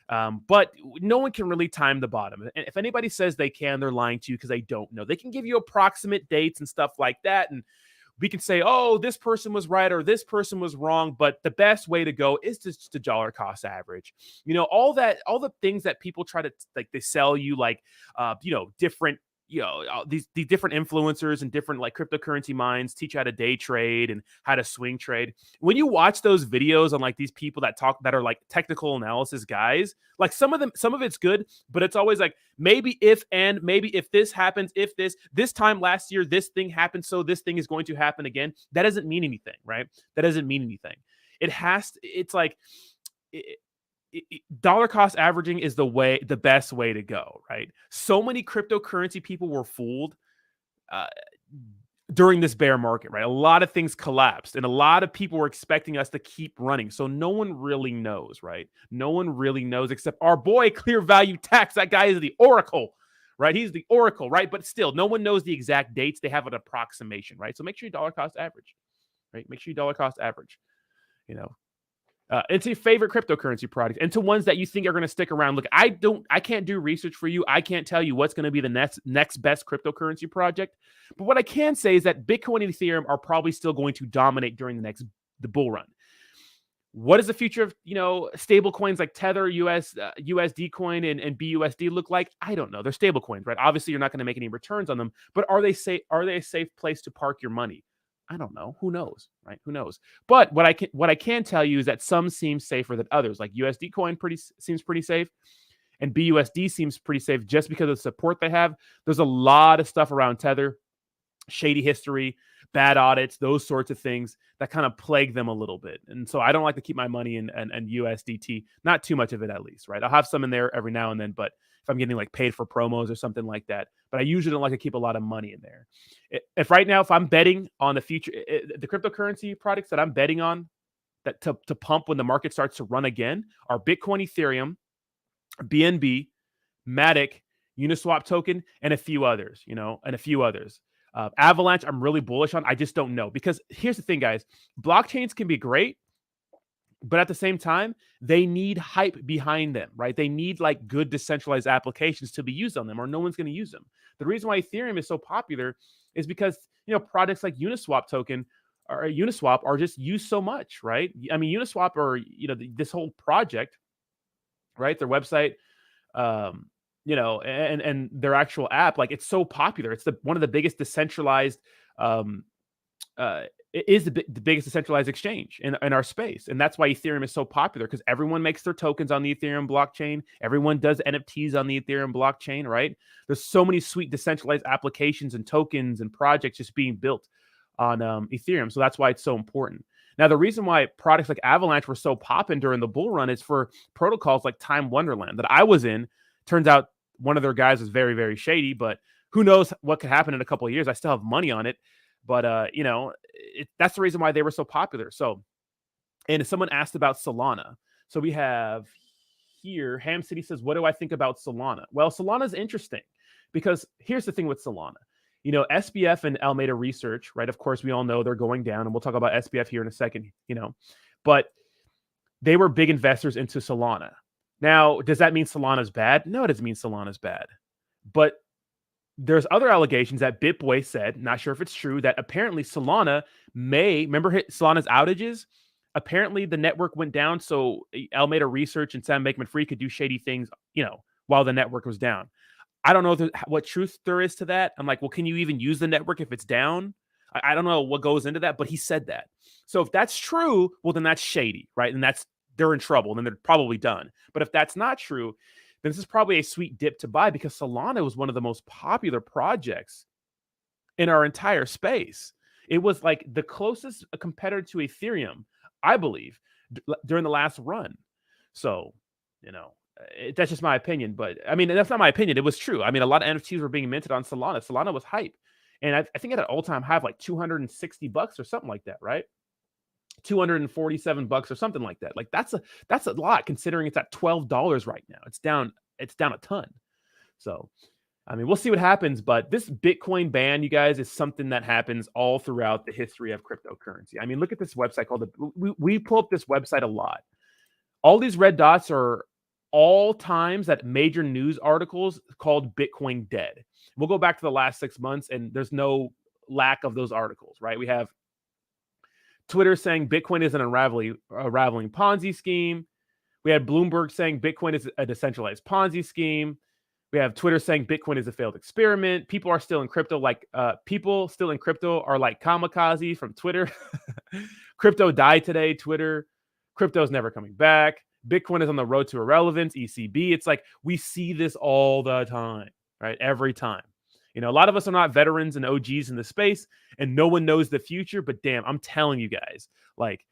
But no one can really time the bottom. And if anybody says they can, they're lying to you because they don't know. They can give you approximate dates and stuff like that. And we can say, oh, this person was right or this person was wrong. But the best way to go is just to dollar cost average. You know, all the things that people try to, like, they sell you, like, you know, different, you know, these different influencers and different like cryptocurrency minds teach you how to day trade and how to swing trade. When you watch those videos on like these people that are like technical analysis guys, like some of it's good, but it's always like maybe if this happens, if this time last year, this thing happened, so this thing is going to happen again. That doesn't mean anything, right? That doesn't mean anything. It's like, dollar cost averaging is the best way to go, right? So many cryptocurrency people were fooled during this bear market, right? A lot of things collapsed and a lot of people were expecting us to keep running. So no one really knows, right? No one really knows except our boy Clear Value Tax. That guy is the oracle, right? He's the oracle, right? But still, no one knows the exact dates. They have an approximation, right? So make sure you dollar cost average, right? Make sure you dollar cost average, you know. Into your favorite cryptocurrency products, into ones that you think are going to stick around. Look, I can't do research for you. I can't tell you what's going to be the next best cryptocurrency project. But what I can say is that Bitcoin and Ethereum are probably still going to dominate during the bull run. What does the future of, you know, stable coins like Tether, USD coin and BUSD look like? I don't know. They're stable coins, right? Obviously, you're not going to make any returns on them, but are they a safe place to park your money? I don't know. Who knows, right? Who knows? But what I can tell you is that some seem safer than others. Like USD coin seems pretty safe, and BUSD seems pretty safe just because of the support they have. There's a lot of stuff around Tether, shady history, bad audits, those sorts of things that kind of plague them a little bit. And so I don't like to keep my money in USDT, not too much of it at least, right? I'll have some in there every now and then, but if I'm getting like paid for promos or something like that, but I usually don't like to keep a lot of money in there. If I'm betting on the future, the cryptocurrency products that I'm betting on that to pump when the market starts to run again are Bitcoin, Ethereum, BNB, Matic, Uniswap token, and a few others, Avalanche, I'm really bullish on. I just don't know, because here's the thing, guys. Blockchains can be great, but at the same time, they need hype behind them, right? They need like good decentralized applications to be used on them, or no one's going to use them. The reason why Ethereum is so popular is because, products like Uniswap token or Uniswap are just used so much, right? I mean, Uniswap, or, this whole project, right? Their website, and their actual app, like, it's so popular. It's one of the biggest decentralized, it is the biggest decentralized exchange in our space. And that's why Ethereum is so popular, because everyone makes their tokens on the Ethereum blockchain. Everyone does NFTs on the Ethereum blockchain, right? There's so many sweet decentralized applications and tokens and projects just being built on Ethereum. So that's why it's so important. Now, the reason why products like Avalanche were so popping during the bull run is for protocols like Time Wonderland that I was in. Turns out one of their guys was very, very shady, but who knows what could happen in a couple of years. I still have money on it, but that's the reason why they were so popular. So, and someone asked about Solana. So we have here, Ham City says, what do I think about Solana? Well, Solana is interesting because here's the thing with Solana. SBF and Alameda Research, right? Of course, we all know they're going down, and we'll talk about SBF here in a second, but they were big investors into Solana. Now, does that mean Solana's bad? No, it doesn't mean Solana's bad. But there's other allegations that BitBoy said, not sure if it's true, that apparently Solana remember Solana's outages? Apparently the network went down, so Alameda Research and Sam Bankman-Fried could do shady things, while the network was down. I don't know what truth there is to that. I'm like, well, can you even use the network if it's down? I don't know what goes into that, but he said that. So if that's true, well, then that's shady, right? And they're in trouble, and then they're probably done. But if that's not true, then this is probably a sweet dip to buy because Solana was one of the most popular projects in our entire space. It was like the closest competitor to Ethereum, I believe, during the last run. So, that's just my opinion. But I mean, that's not my opinion. It was true. I mean, a lot of NFTs were being minted on Solana. Solana was hype. And I think at an all-time high of like $260 or something like that, right? $247 or something like that. Like that's a lot considering it's at $12 right now. It's down a ton. So, I mean, we'll see what happens, but this Bitcoin ban, you guys, is something that happens all throughout the history of cryptocurrency. I mean, look at this website we pull up this website a lot. All these red dots are all times that major news articles called Bitcoin dead. We'll go back to the last 6 months and there's no lack of those articles, right? We have Twitter saying Bitcoin is an unraveling Ponzi scheme. We had Bloomberg saying Bitcoin is a decentralized Ponzi scheme. We have Twitter saying Bitcoin is a failed experiment. People still in crypto are like kamikaze from Twitter. Crypto died today, Twitter. Crypto's never coming back. Bitcoin is on the road to irrelevance, ECB. It's like we see this all the time, right? Every time. A lot of us are not veterans and OGs in the space, and no one knows the future. But damn, I'm telling you guys, like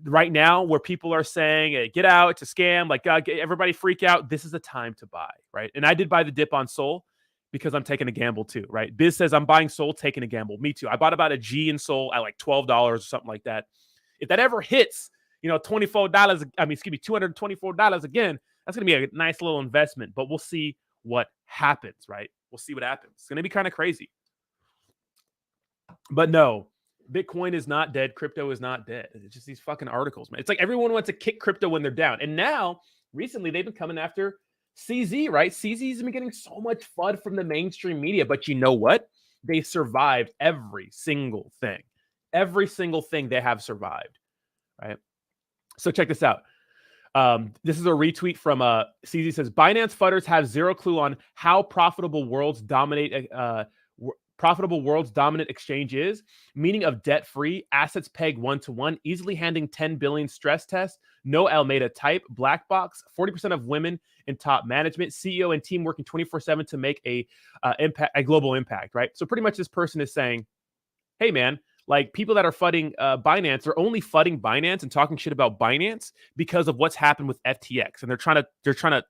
right now where people are saying, hey, get out, it's a scam, like everybody freak out. This is the time to buy, right? And I did buy the dip on Sol because I'm taking a gamble too, right? Biz says I'm buying Sol, taking a gamble. Me too. I bought about a G in Sol at like $12 or something like that. If that ever hits, $224 again, that's going to be a nice little investment, but we'll see what happens, right? We'll see what happens. It's going to be kind of crazy. But no, Bitcoin is not dead. Crypto is not dead. It's just these fucking articles, man. It's like everyone wants to kick crypto when they're down. And now, recently, they've been coming after CZ, right? CZ's been getting so much FUD from the mainstream media. But you know what? They survived every single thing. Every single thing they have survived, right? So check this out. This is a retweet from CZ says, Binance fudders have zero clue on how profitable world's dominant exchange is, meaning of debt-free, assets peg 1-to-1, easily handling 10 billion stress tests, no Alameda type, black box, 40% of women in top management, CEO and team working 24/7 to make a global impact, right? So pretty much this person is saying, hey man, like people that are fudding Binance are only fudding Binance and talking shit about Binance because of what's happened with FTX, and they're trying to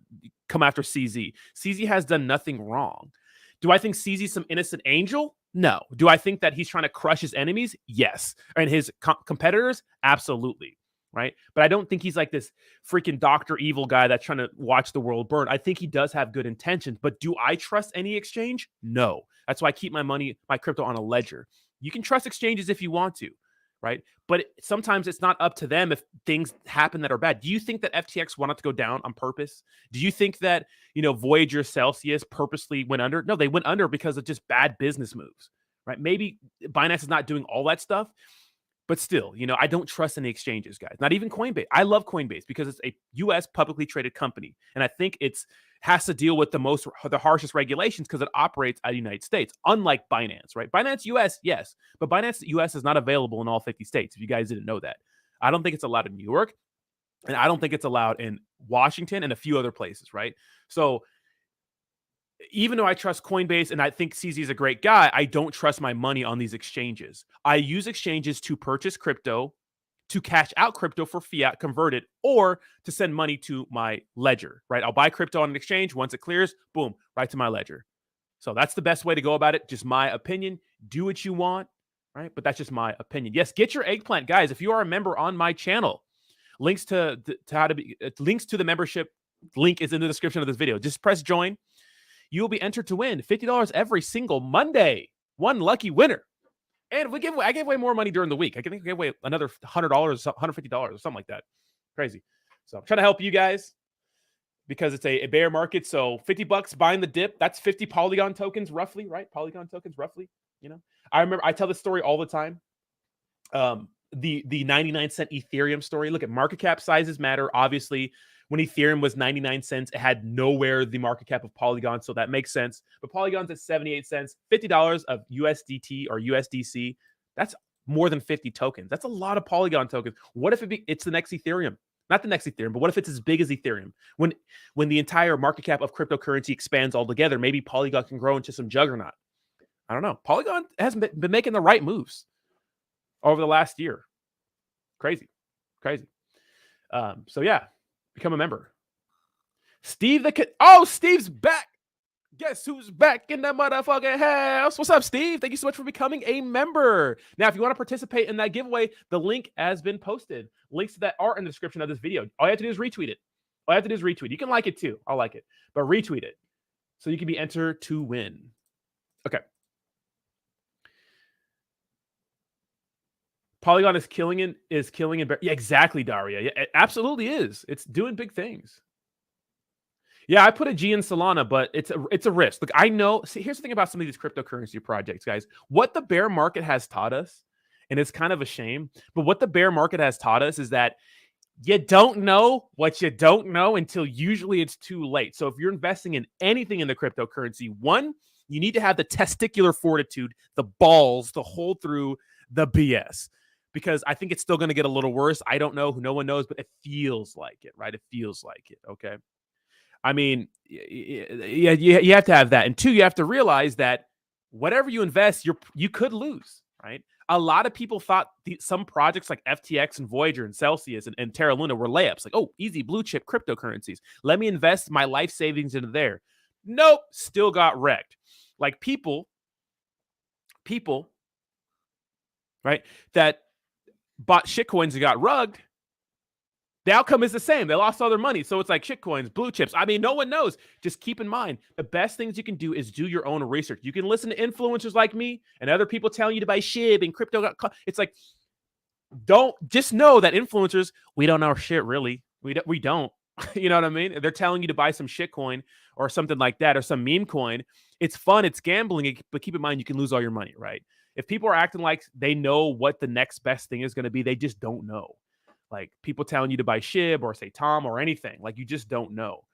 come after CZ. CZ has done nothing wrong. Do I think CZ's some innocent angel? No. Do I think that he's trying to crush his enemies? Yes. And his competitors? Absolutely. Right? But I don't think he's like this freaking Dr. Evil guy that's trying to watch the world burn. I think he does have good intentions. But do I trust any exchange? No. That's why I keep my crypto on a ledger. You can trust exchanges if you want to, right? But sometimes it's not up to them if things happen that are bad. Do you think that FTX wanted to go down on purpose? Do you think that, Voyager Celsius purposely went under? No, they went under because of just bad business moves, right? Maybe Binance is not doing all that stuff, but still, I don't trust any exchanges, guys. Not even Coinbase. I love Coinbase because it's a U.S. publicly traded company, and I think it's has to deal with the harshest regulations because it operates out of the United States, unlike Binance, right? Binance US, yes, but Binance US is not available in all 50 states, if you guys didn't know that. I don't think it's allowed in New York, and I don't think it's allowed in Washington and a few other places, right? So even though I trust Coinbase and I think CZ is a great guy, I don't trust my money on these exchanges. I use exchanges to purchase crypto, to cash out crypto for fiat, convert it, or to send money to my ledger, right? I'll buy crypto on an exchange. Once it clears, boom, right to my ledger. So that's the best way to go about it. Just my opinion. Do what you want, right? But that's just my opinion. Yes, get your eggplant, guys. If you are a member on my channel, links to how to be links to the membership link is in the description of this video. Just press join. You will be entered to win $50 every single Monday. One lucky winner. And I gave away more money during the week. I think I gave away another $100, $150 or something like that. Crazy. So I'm trying to help you guys because it's a bear market. So $50 buying the dip. That's 50 Polygon tokens roughly, right? Polygon tokens roughly. You know, I remember I tell this story all the time. The 99-cent Ethereum story. Look at market cap sizes matter. Obviously, when Ethereum was 99 cents, it had nowhere the market cap of Polygon, so that makes sense. But Polygon's at 78 cents, $50 of USDT or USDC. That's more than 50 tokens. That's a lot of Polygon tokens. What if it's the next Ethereum? Not the next Ethereum, but what if it's as big as Ethereum? When the entire market cap of cryptocurrency expands altogether, maybe Polygon can grow into some juggernaut. I don't know. Polygon hasn't been making the right moves over the last year. Crazy. So yeah, become a member. Steve's back. Guess who's back in that motherfucking house? What's up, Steve? Thank you so much for becoming a member. Now, if you want to participate in that giveaway, the link has been posted. Links to that are in the description of this video. All you have to do is retweet it. You can like it too. I'll like it, but retweet it so you can be entered to win. Okay. Polygon is killing in. Yeah, exactly, Daria. Yeah, it absolutely is. It's doing big things. Yeah, I put a G in Solana, but it's a risk. Look, I know. See, here's the thing about some of these cryptocurrency projects, guys. What the bear market has taught us, and it's kind of a shame, but what the bear market has taught us is that you don't know what you don't know until usually it's too late. So if you're investing in anything in the cryptocurrency, one, you need to have the testicular fortitude, the balls to hold through the BS. Because I think it's still going to get a little worse. I don't know. No one knows, but it feels like it, right? It feels like it, okay? I mean, yeah, you have to have that. And two, you have to realize that whatever you invest, you could lose, right? A lot of people thought some projects like FTX and Voyager and Celsius and Terra Luna were layups. Like, oh, easy blue chip cryptocurrencies. Let me invest my life savings into there. Nope, still got wrecked. Like people, right, that bought shitcoins and got rugged, the outcome is the same. They lost all their money. So it's like shitcoins, blue chips. I mean, no one knows. Just keep in mind, the best things you can do is do your own research. You can listen to influencers like me and other people telling you to buy Shib and crypto. It's like, just know that influencers, we don't know shit, really. We don't. You know what I mean? They're telling you to buy some shitcoin or something like that or some meme coin. It's fun. It's gambling. But keep in mind, you can lose all your money, right? If people are acting like they know what the next best thing is going to be, they just don't know. Like people telling you to buy Shib or say Tom or anything, like you just don't know.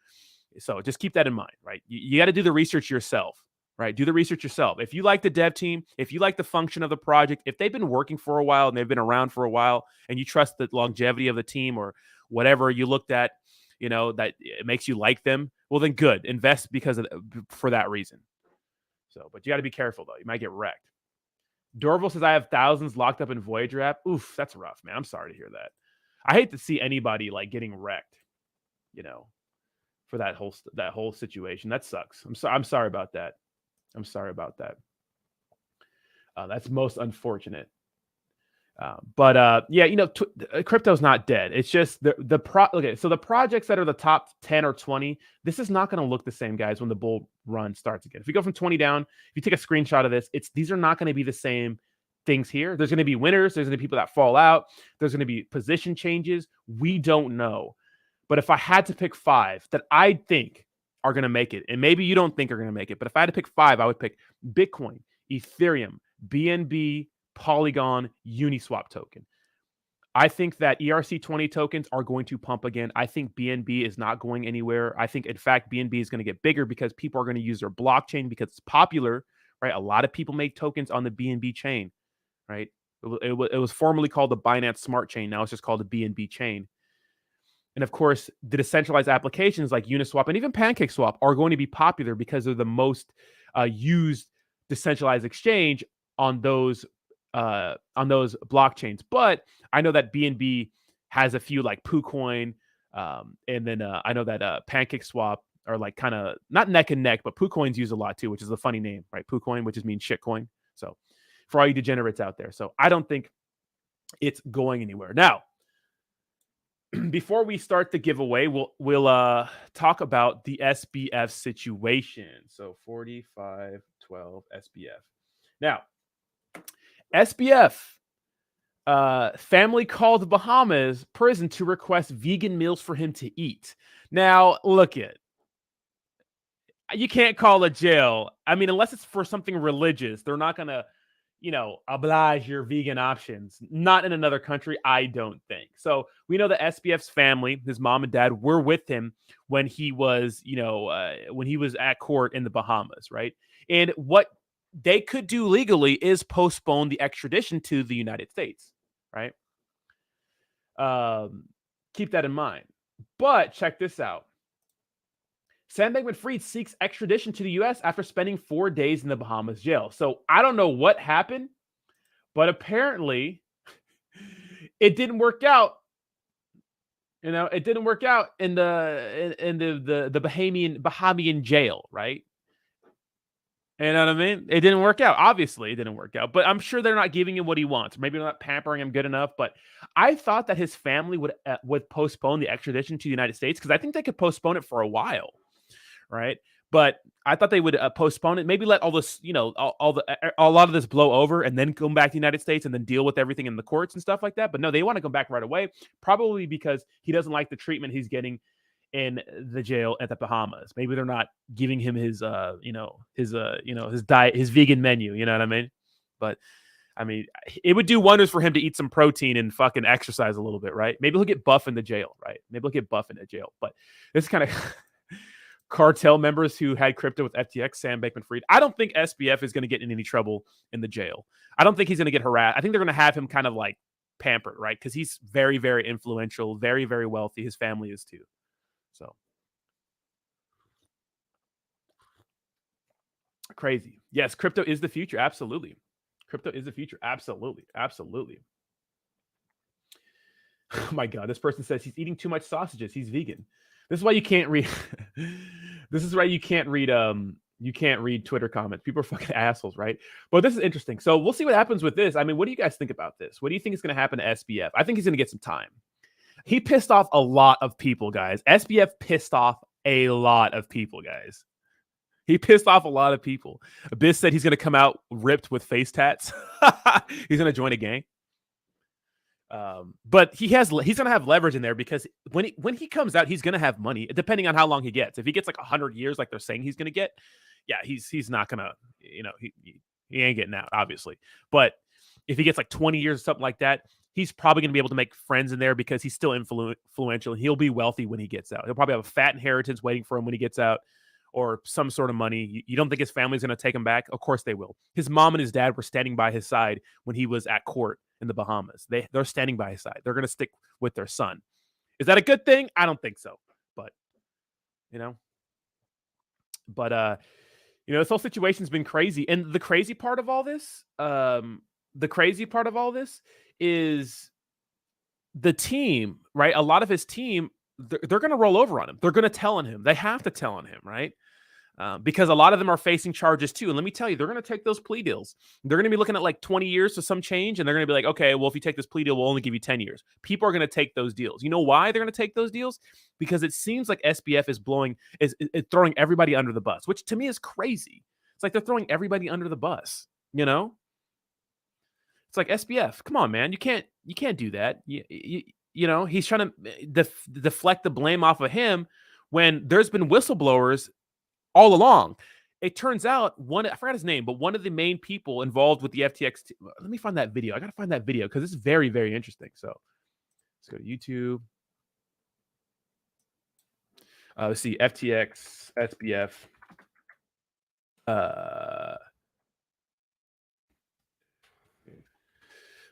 So just keep that in mind, right? You got to do the research yourself, right? Do the research yourself. If you like the dev team, if you like the function of the project, if they've been working for a while and they've been around for a while and you trust the longevity of the team or whatever you looked at, you know, that it makes you like them, well, then good. Invest for that reason. So, but you got to be careful though. You might get wrecked. Dorval says, I have thousands locked up in Voyager app. Oof, that's rough, man. I'm sorry to hear that. I hate to see anybody like getting wrecked, you know, for that whole situation. That sucks. I'm sorry about that. That's most unfortunate. But yeah, you know, crypto's not dead. It's just okay. So the projects that are the top 10 or 20, this is not going to look the same, guys, when the bull run starts again. If you go from 20 down, if you take a screenshot of this, these are not going to be the same things here. There's going to be winners. There's going to be people that fall out. There's going to be position changes. We don't know. But if I had to pick 5 that I think are going to make it, and maybe you don't think are going to make it, but if I had to pick 5, I would pick Bitcoin, Ethereum, BNB, Polygon, Uniswap token. I think that ERC20 tokens are going to pump again. I think BNB is not going anywhere. I think, in fact, BNB is going to get bigger because people are going to use their blockchain because it's popular, right? A lot of people make tokens on the BNB chain, right? It was formerly called the Binance Smart Chain. Now it's just called the BNB chain. And of course, the decentralized applications like Uniswap and even PancakeSwap are going to be popular because they're the most used decentralized exchange on those blockchains. But I know that BNB has a few like PooCoin, and then I know that PancakeSwap are like kind of not neck and neck, but PooCoin's used a lot too, which is a funny name, right? PooCoin, which means shitcoin. So for all you degenerates out there, so I don't think it's going anywhere now. Before we start the giveaway, we'll talk about the SBF situation. So 4512 SBF. Now, SBF family called Bahamas prison to request vegan meals for him to eat. Now, look it. You can't call it jail. I mean, unless it's for something religious, they're not gonna oblige your vegan options. Not in another country, I don't think. So we know that SBF's family, his mom and dad, were with him when he was, when he was at court in the Bahamas, right? And what they could do legally is postpone the extradition to the United States, right? Keep that in mind. But check this out. Sam Bankman-Fried seeks extradition to the U.S. after spending 4 days in the Bahamas jail. So I don't know what happened, but apparently it didn't work out. It didn't work out in the Bahamian jail, right? You know what I mean? It didn't work out. Obviously, it didn't work out. But I'm sure they're not giving him what he wants. Maybe they're not pampering him good enough. But I thought that his family would postpone the extradition to the United States because I think they could postpone it for a while. Right. But I thought they would postpone it, maybe let all this, a lot of this blow over and then come back to the United States and then deal with everything in the courts and stuff like that. But no, they want to come back right away, probably because he doesn't like the treatment he's getting in the jail at the Bahamas. Maybe they're not giving him his diet, his vegan menu. You know what I mean? But I mean, it would do wonders for him to eat some protein and fucking exercise a little bit, right? Maybe he'll get buff in the jail, right? Maybe he'll get buff in the jail. But this kind of cartel members who had crypto with FTX, Sam Bankman-Fried. I don't think SBF is going to get in any trouble in the jail. I don't think he's going to get harassed. I think they're going to have him kind of like pampered, right? Because he's very, very influential, very, very wealthy. His family is too. So crazy. Yes, crypto is the future. Absolutely. Crypto is the future. Absolutely. Absolutely. Oh my God. This person says he's eating too much sausages. He's vegan. This is why you can't read. This is why you can't read. You can't read Twitter comments. People are fucking assholes, right? But this is interesting. So we'll see what happens with this. I mean, what do you guys think about this? What do you think is going to happen to SBF? I think he's going to get some time. He pissed off a lot of people, guys. SBF pissed off a lot of people, guys. He pissed off a lot of people. Abyss said he's going to come out ripped with face tats. He's going to join a gang. But he's going to have leverage in there because when he comes out, he's going to have money depending on how long he gets. If he gets like 100 years, like they're saying he's going to get, yeah, he's not going to, he ain't getting out, obviously. But if he gets like 20 years or something like that, he's probably going to be able to make friends in there because he's still influential. He'll be wealthy when he gets out. He'll probably have a fat inheritance waiting for him when he gets out or some sort of money. You don't think his family's going to take him back? Of course they will. His mom and his dad were standing by his side when he was at court in the Bahamas. They're standing by his side. They're going to stick with their son. Is that a good thing? I don't think so. But, this whole situation's been crazy. And the crazy part of all this, is the team, right? A lot of his team, they're going to roll over on him. They're going to tell on him. They have to tell on him, right? Because a lot of them are facing charges too. And let me tell you, they're going to take those plea deals. They're going to be looking at like 20 years to some change. And they're going to be like, okay, well, if you take this plea deal, we'll only give you 10 years. People are going to take those deals. You know why they're going to take those deals? Because it seems like SBF is throwing everybody under the bus, which to me is crazy. It's like they're throwing everybody under the bus, It's like SBF, come on, man. You can't do that. He's trying to deflect the blame off of him when there's been whistleblowers all along. It turns out I forgot his name, but one of the main people involved with the FTX. Let me find that video. I got to find that video because it's very, very interesting. So let's go to YouTube. Let's see. FTX, SBF.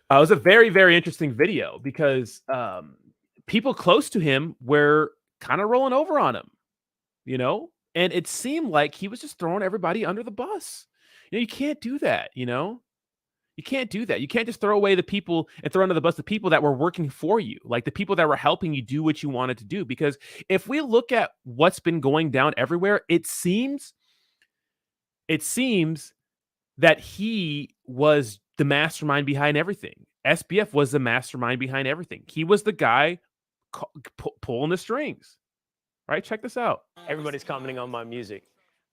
It was a very, very interesting video because people close to him were kind of rolling over on him, and it seemed like he was just throwing everybody under the bus. You can't do that, You can't do that. You can't just throw away the people and throw under the bus the people that were working for you, like the people that were helping you do what you wanted to do. Because if we look at what's been going down everywhere, it seems that he was the mastermind behind everything. SBF was the mastermind behind everything. He was the guy pulling the strings. Right? Check this out. Everybody's commenting on my music.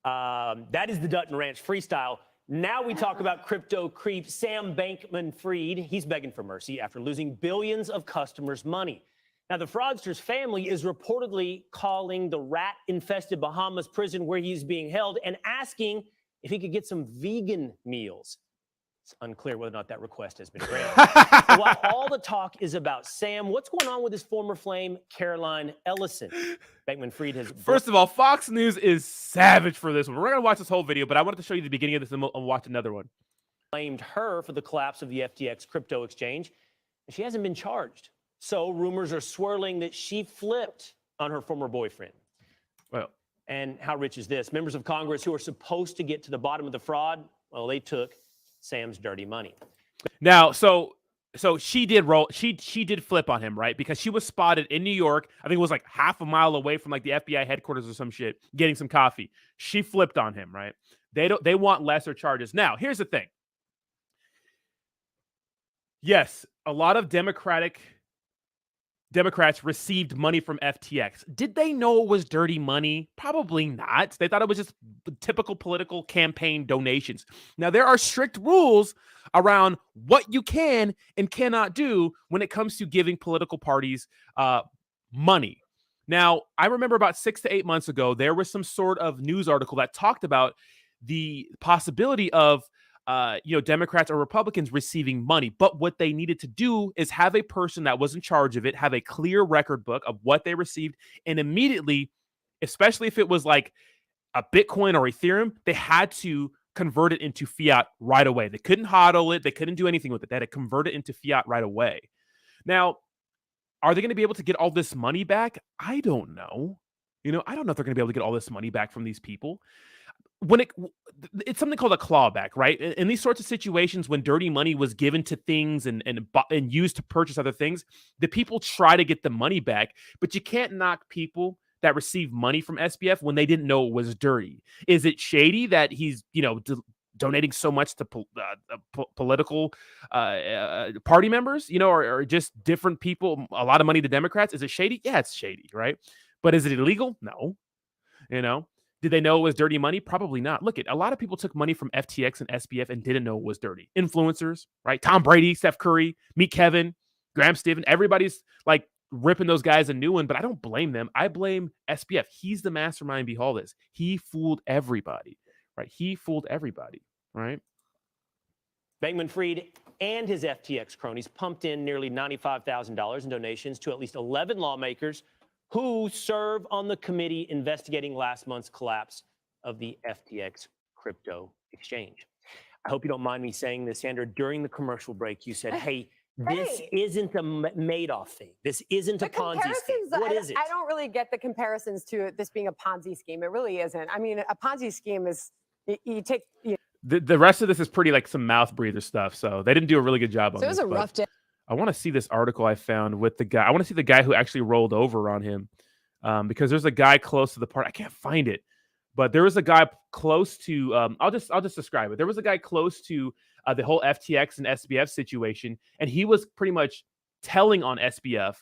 That is the Dutton Ranch freestyle. Now we talk about crypto creep Sam Bankman-Fried. He's begging for mercy after losing billions of customers' money. Now, the fraudster's family is reportedly calling the rat-infested Bahamas prison where he's being held and asking if he could get some vegan meals. It's unclear whether or not that request has been granted. While all the talk is about Sam, what's going on with his former flame, Caroline Ellison? Bankman-Fried has... First of all, Fox News is savage for this one. We're going to watch this whole video, but I wanted to show you the beginning of this and we'll watch another one. Blamed her for the collapse of the FTX crypto exchange, and she hasn't been charged. So rumors are swirling that she flipped on her former boyfriend. Well, and how rich is this? Members of Congress who are supposed to get to the bottom of the fraud, well, they took Sam's dirty money. Now, so she did roll. She did flip on him, right? Because she was spotted in New York. I think it was like half a mile away from like the FBI headquarters or some shit, getting some coffee. She flipped on him, right? They want lesser charges. Now, here's the thing. Yes, a lot of Democrats received money from FTX. Did they know it was dirty money? Probably not. They thought it was just typical political campaign donations. Now, there are strict rules around what you can and cannot do when it comes to giving political parties money. Now, I remember about 6 to 8 months ago, there was some sort of news article that talked about the possibility of Democrats or Republicans receiving money. But what they needed to do is have a person that was in charge of it, have a clear record book of what they received, and immediately, especially if it was like a Bitcoin or Ethereum, they had to convert it into fiat right away. They couldn't hodl it. They couldn't do anything with it. They had to convert it into fiat right away. Now, are they going to be able to get all this money back? I don't know. I don't know if they're going to be able to get all this money back from these people. It's something called a clawback, right? In these sorts of situations, when dirty money was given to things and used to purchase other things, the people try to get the money back, but you can't knock people that receive money from SBF when they didn't know it was dirty. Is it shady that he's, donating so much to political party members, or just different people, a lot of money to Democrats? Is it shady? Yeah, it's shady, right? But is it illegal? No. Did they know it was dirty money? Probably not. Look, a lot of people took money from FTX and SBF and didn't know it was dirty. Influencers, right? Tom Brady, Steph Curry, Meet Kevin, Graham Stephan. Everybody's like ripping those guys a new one, but I don't blame them. I blame SBF. He's the mastermind behind all this. He fooled everybody, right? He fooled everybody, right? Bankman-Fried and his FTX cronies pumped in nearly $95,000 in donations to at least 11 lawmakers who serve on the committee investigating last month's collapse of the FTX crypto exchange. I hope you don't mind me saying this, Sandra. During the commercial break, you said, hey, this isn't a Madoff thing. This isn't a Ponzi scheme. What is it? I don't really get the comparisons to this being a Ponzi scheme. It really isn't. I mean, a Ponzi scheme is, you take... The rest of this is pretty like some mouth breather stuff, so they didn't do a really good job on this. So it was a rough day. I want to see this article I found with the guy. I want to see the guy who actually rolled over on him, because there's a guy close to the part. I can't find it, but there was a guy close to. I'll just describe it. There was a guy close to the whole FTX and SBF situation, and he was pretty much telling on SBF,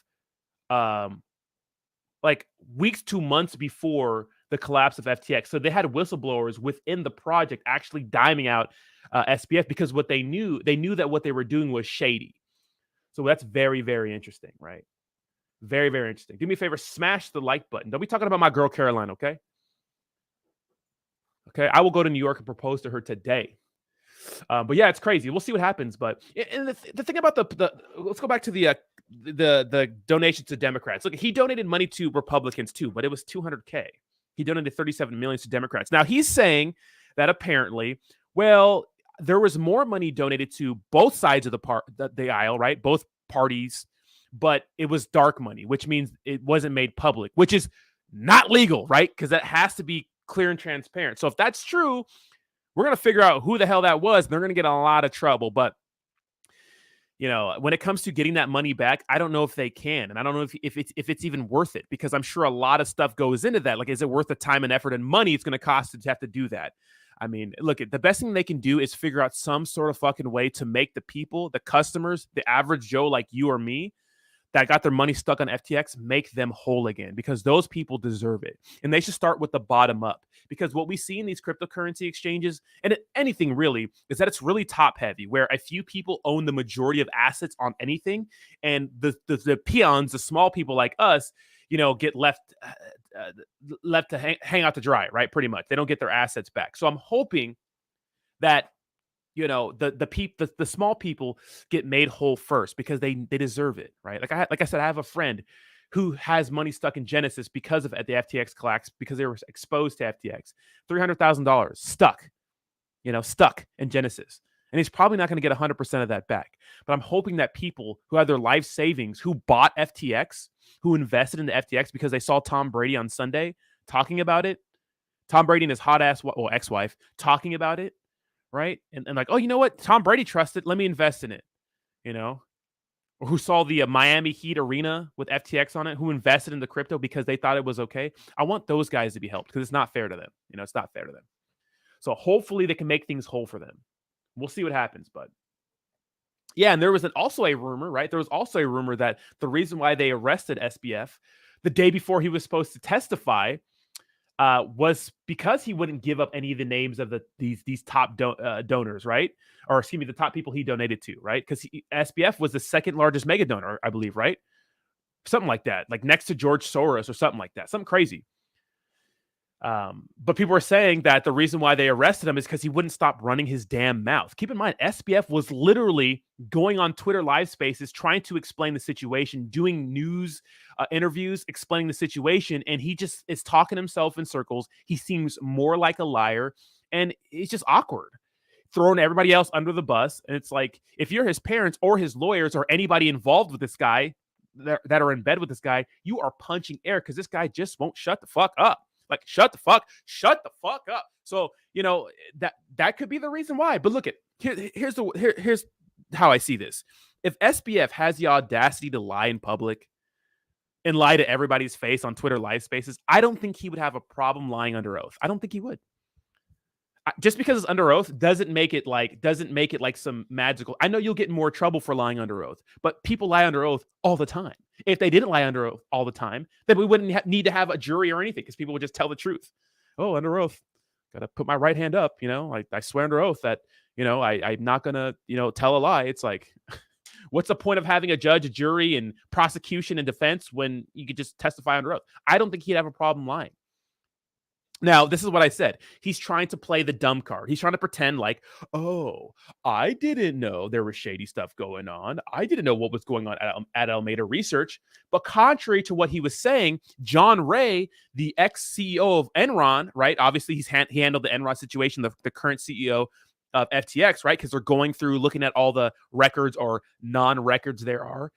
like weeks to months before the collapse of FTX. So they had whistleblowers within the project actually diming out SBF because what they knew that what they were doing was shady. So that's very, very interesting, right? Very, very interesting. Do me a favor, smash the like button. Don't be talking about my girl Caroline, okay? Okay, I will go to New York and propose to her today. But yeah, it's crazy. We'll see what happens. But and the thing about let's go back to the donations to Democrats. Look, he donated money to Republicans too, but it was $200K. He donated $37 million to Democrats. Now he's saying that apparently, well, there was more money donated to both sides of the aisle, right? Both parties, but it was dark money, which means it wasn't made public, which is not legal, right? Because that has to be clear and transparent. So if that's true, we're going to figure out who the hell that was, and they're going to get in a lot of trouble. But, you know, when it comes to getting that money back, I don't know if they can. And I don't know if it's even worth it, because I'm sure a lot of stuff goes into that. Like, is it worth the time and effort and money it's going to cost to have to do that? I mean, look, the best thing they can do is figure out some sort of fucking way to make the people, the customers, the average Joe like you or me that got their money stuck on FTX, make them whole again, because those people deserve it. And they should start with the bottom up, because what we see in these cryptocurrency exchanges, and anything really, is that it's really top heavy, where a few people own the majority of assets on anything. And the peons, the small people like us, you know, get left to hang out to dry, right? Pretty much. They don't get their assets back. So I'm hoping that, you know, the small people get made whole first, because they deserve it, right? Like I said, I have a friend who has money stuck in Genesis because of the FTX collapse, because they were exposed to FTX. $300,000 stuck in Genesis. And he's probably not going to get 100% of that back. But I'm hoping that people who have their life savings, who bought FTX, who invested in the FTX because they saw Tom Brady on Sunday talking about it, Tom Brady and his hot ass ex-wife talking about it, right? And like, oh, you know what? Tom Brady trusted. Let me invest in it, you know? Or who saw the Miami Heat arena with FTX on it, who invested in the crypto because they thought it was okay. I want those guys to be helped, because it's not fair to them. You know, it's not fair to them. So hopefully they can make things whole for them. We'll see what happens. But yeah, and there was also a rumor, right? There was also a rumor that the reason why they arrested SBF the day before he was supposed to testify was because he wouldn't give up any of the names of these top donors, right? Or excuse me, the top people he donated to, right? Because SBF was the second largest mega donor, I believe, right? Something like that, like next to George Soros or something like that, something crazy. But people were saying that the reason why they arrested him is because he wouldn't stop running his damn mouth. Keep in mind, SBF was literally going on Twitter live spaces, trying to explain the situation, doing news interviews, explaining the situation. And he just is talking himself in circles. He seems more like a liar, and it's just awkward, throwing everybody else under the bus. And it's like, if you're his parents or his lawyers or anybody involved with this guy that are in bed with this guy, you are punching air, because this guy just won't shut the fuck up. Like, shut the fuck up. So, you know, that could be the reason why. But look, here's how I see this. If SBF has the audacity to lie in public and lie to everybody's face on Twitter live spaces, I don't think he would have a problem lying under oath. I don't think he would. Just because it's under oath doesn't make it like some magical. I know you'll get in more trouble for lying under oath, but people lie under oath all the time. If they didn't lie under oath all the time, then we wouldn't need to have a jury or anything, because people would just tell the truth. Oh, under oath, gotta put my right hand up. You know, I swear under oath that, you know, I'm not gonna, you know, tell a lie. It's like, what's the point of having a judge, a jury, and prosecution and defense when you could just testify under oath? I don't think he'd have a problem lying. Now, this is what I said. He's trying to play the dumb card. He's trying to pretend like, oh, I didn't know there was shady stuff going on. I didn't know what was going on at Alameda Research. But contrary to what he was saying, John Ray, the ex-CEO of Enron, right? Obviously, he handled the Enron situation, the current CEO of FTX, right? Because they're going through looking at all the records or non-records there are.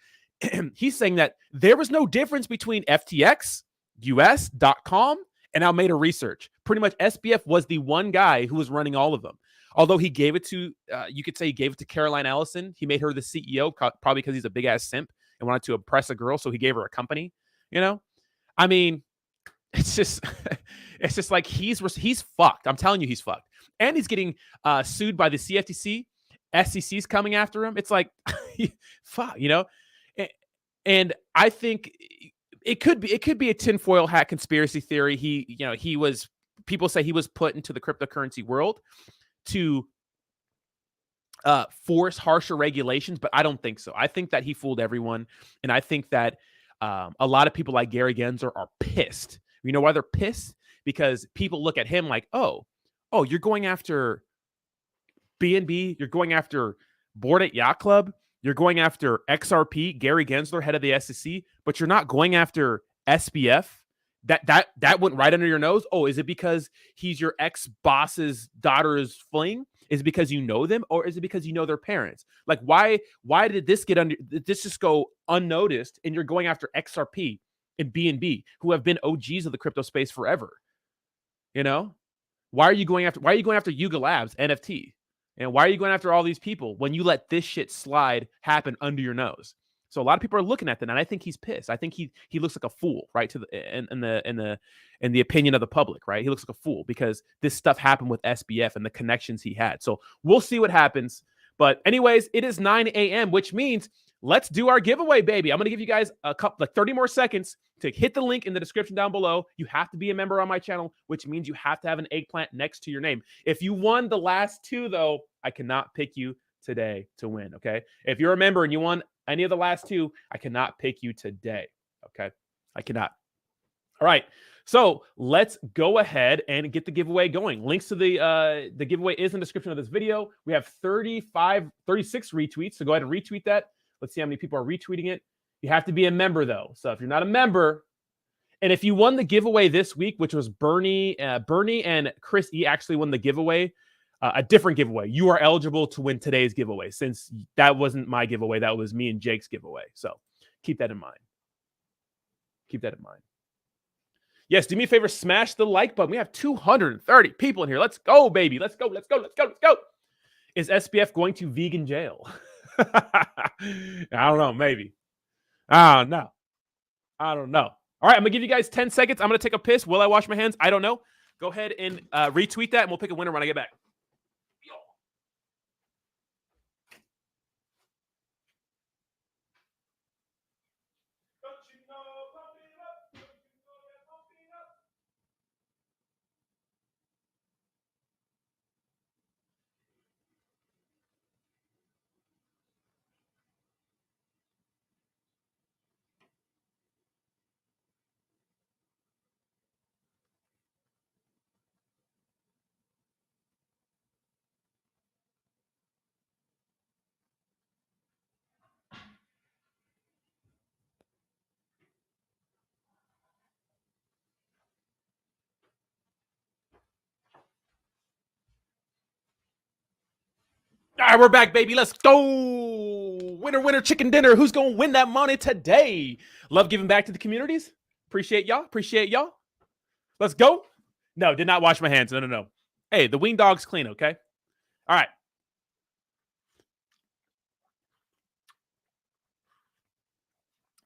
He's saying that there was no difference between FTX, US.com, and Alameda Research. Pretty much SBF was the one guy who was running all of them. Although he gave it to, you could say he gave it to Caroline Ellison. He made her the CEO, probably because he's a big ass simp and wanted to impress a girl. So he gave her a company, you know? I mean, it's just like he's fucked. I'm telling you, he's fucked. And he's getting sued by the CFTC. SEC's coming after him. It's like, fuck, you know? And I think it could be a tinfoil hat conspiracy theory. People say he was put into the cryptocurrency world to force harsher regulations, but I don't think so. I think that he fooled everyone, and I think that a lot of people like Gary Gensler are pissed. You know why they're pissed? Because people look at him like, oh, you're going after BNB, you're going after Board at Yacht Club, you're going after XRP, Gary Gensler, head of the SEC, but you're not going after SBF, That went right under your nose. Oh, is it because he's your ex-boss's daughter's fling? Is it because you know them, or is it because you know their parents? Like, why did this just go unnoticed, and you're going after XRP and BNB, who have been OGs of the crypto space forever? You know, why are you going after Yuga Labs NFT? And why are you going after all these people when you let this shit slide happen under your nose? So a lot of people are looking at that, and I think he's pissed. I think he looks like a fool, right? To the in the opinion of the public, right? He looks like a fool because this stuff happened with SBF and the connections he had. So we'll see what happens. But anyways, it is 9 a.m., which means let's do our giveaway, baby. I'm going to give you guys a couple, like 30 more seconds to hit the link in the description down below. You have to be a member on my channel, which means you have to have an eggplant next to your name. If you won the last two, though, I cannot pick you today to win, okay? If you're a member and you won any of the last two, I cannot pick you today, okay? I cannot. All right, so let's go ahead and get the giveaway going. Links to the giveaway is in the description of this video. We have 36 retweets, so go ahead and retweet that. Let's see how many people are retweeting it. You have to be a member, though. So if you're not a member, and if you won the giveaway this week, which was Bernie and Chris E actually won the giveaway, a different giveaway, you are eligible to win today's giveaway, since that wasn't my giveaway. That was me and Jake's giveaway. So keep that in mind. Keep that in mind. Yes, do me a favor, smash the like button. We have 230 people in here. Let's go, baby. Let's go, let's go, let's go, let's go. Is SBF going to vegan jail? I don't know, maybe. I don't know. All right, I'm going to give you guys 10 seconds. I'm going to take a piss. Will I wash my hands? I don't know. Go ahead and retweet that, and we'll pick a winner when I get back. All right, we're back, baby. Let's go. Winner, winner, chicken dinner. Who's going to win that money today? Love giving back to the communities. Appreciate y'all. Appreciate y'all. Let's go. No, did not wash my hands. No. Hey, the wing dog's clean, okay? All right.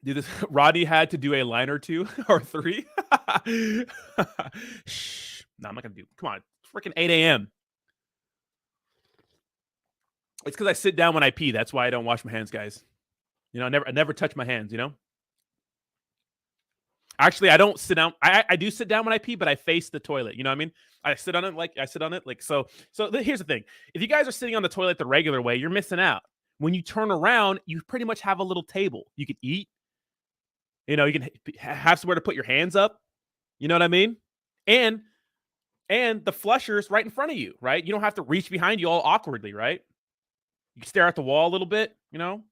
Dude, this Roddy had to do a line or two or three. Shh. No, I'm not going to do. Come on. It's freaking 8 a.m. It's because I sit down when I pee. That's why I don't wash my hands, guys. You know, I never touch my hands, you know? Actually, I don't sit down. I do sit down when I pee, but I face the toilet. You know what I mean? I sit on it like so. So here's the thing. If you guys are sitting on the toilet the regular way, you're missing out. When you turn around, you pretty much have a little table. You can eat. You know, you can have somewhere to put your hands up. You know what I mean? And the flusher's right in front of you, right? You don't have to reach behind you all awkwardly, right? You can stare at the wall a little bit, you know?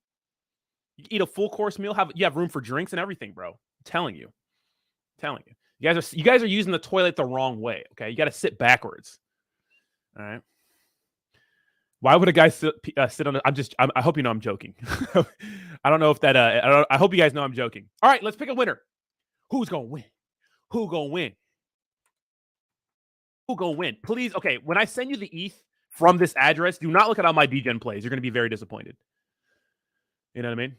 You can eat a full course meal. You have room for drinks and everything, bro. I'm telling you. You guys are using the toilet the wrong way, okay? You got to sit backwards. All right? Why would a guy sit on it? I hope you know I'm joking. I don't know if that I hope you guys know I'm joking. All right, let's pick a winner. Who's going to win? Who going to win? Who going to win? Please, okay, when I send you the ETH from this address, do not look at all my degen plays. You're going to be very disappointed. You know what I mean?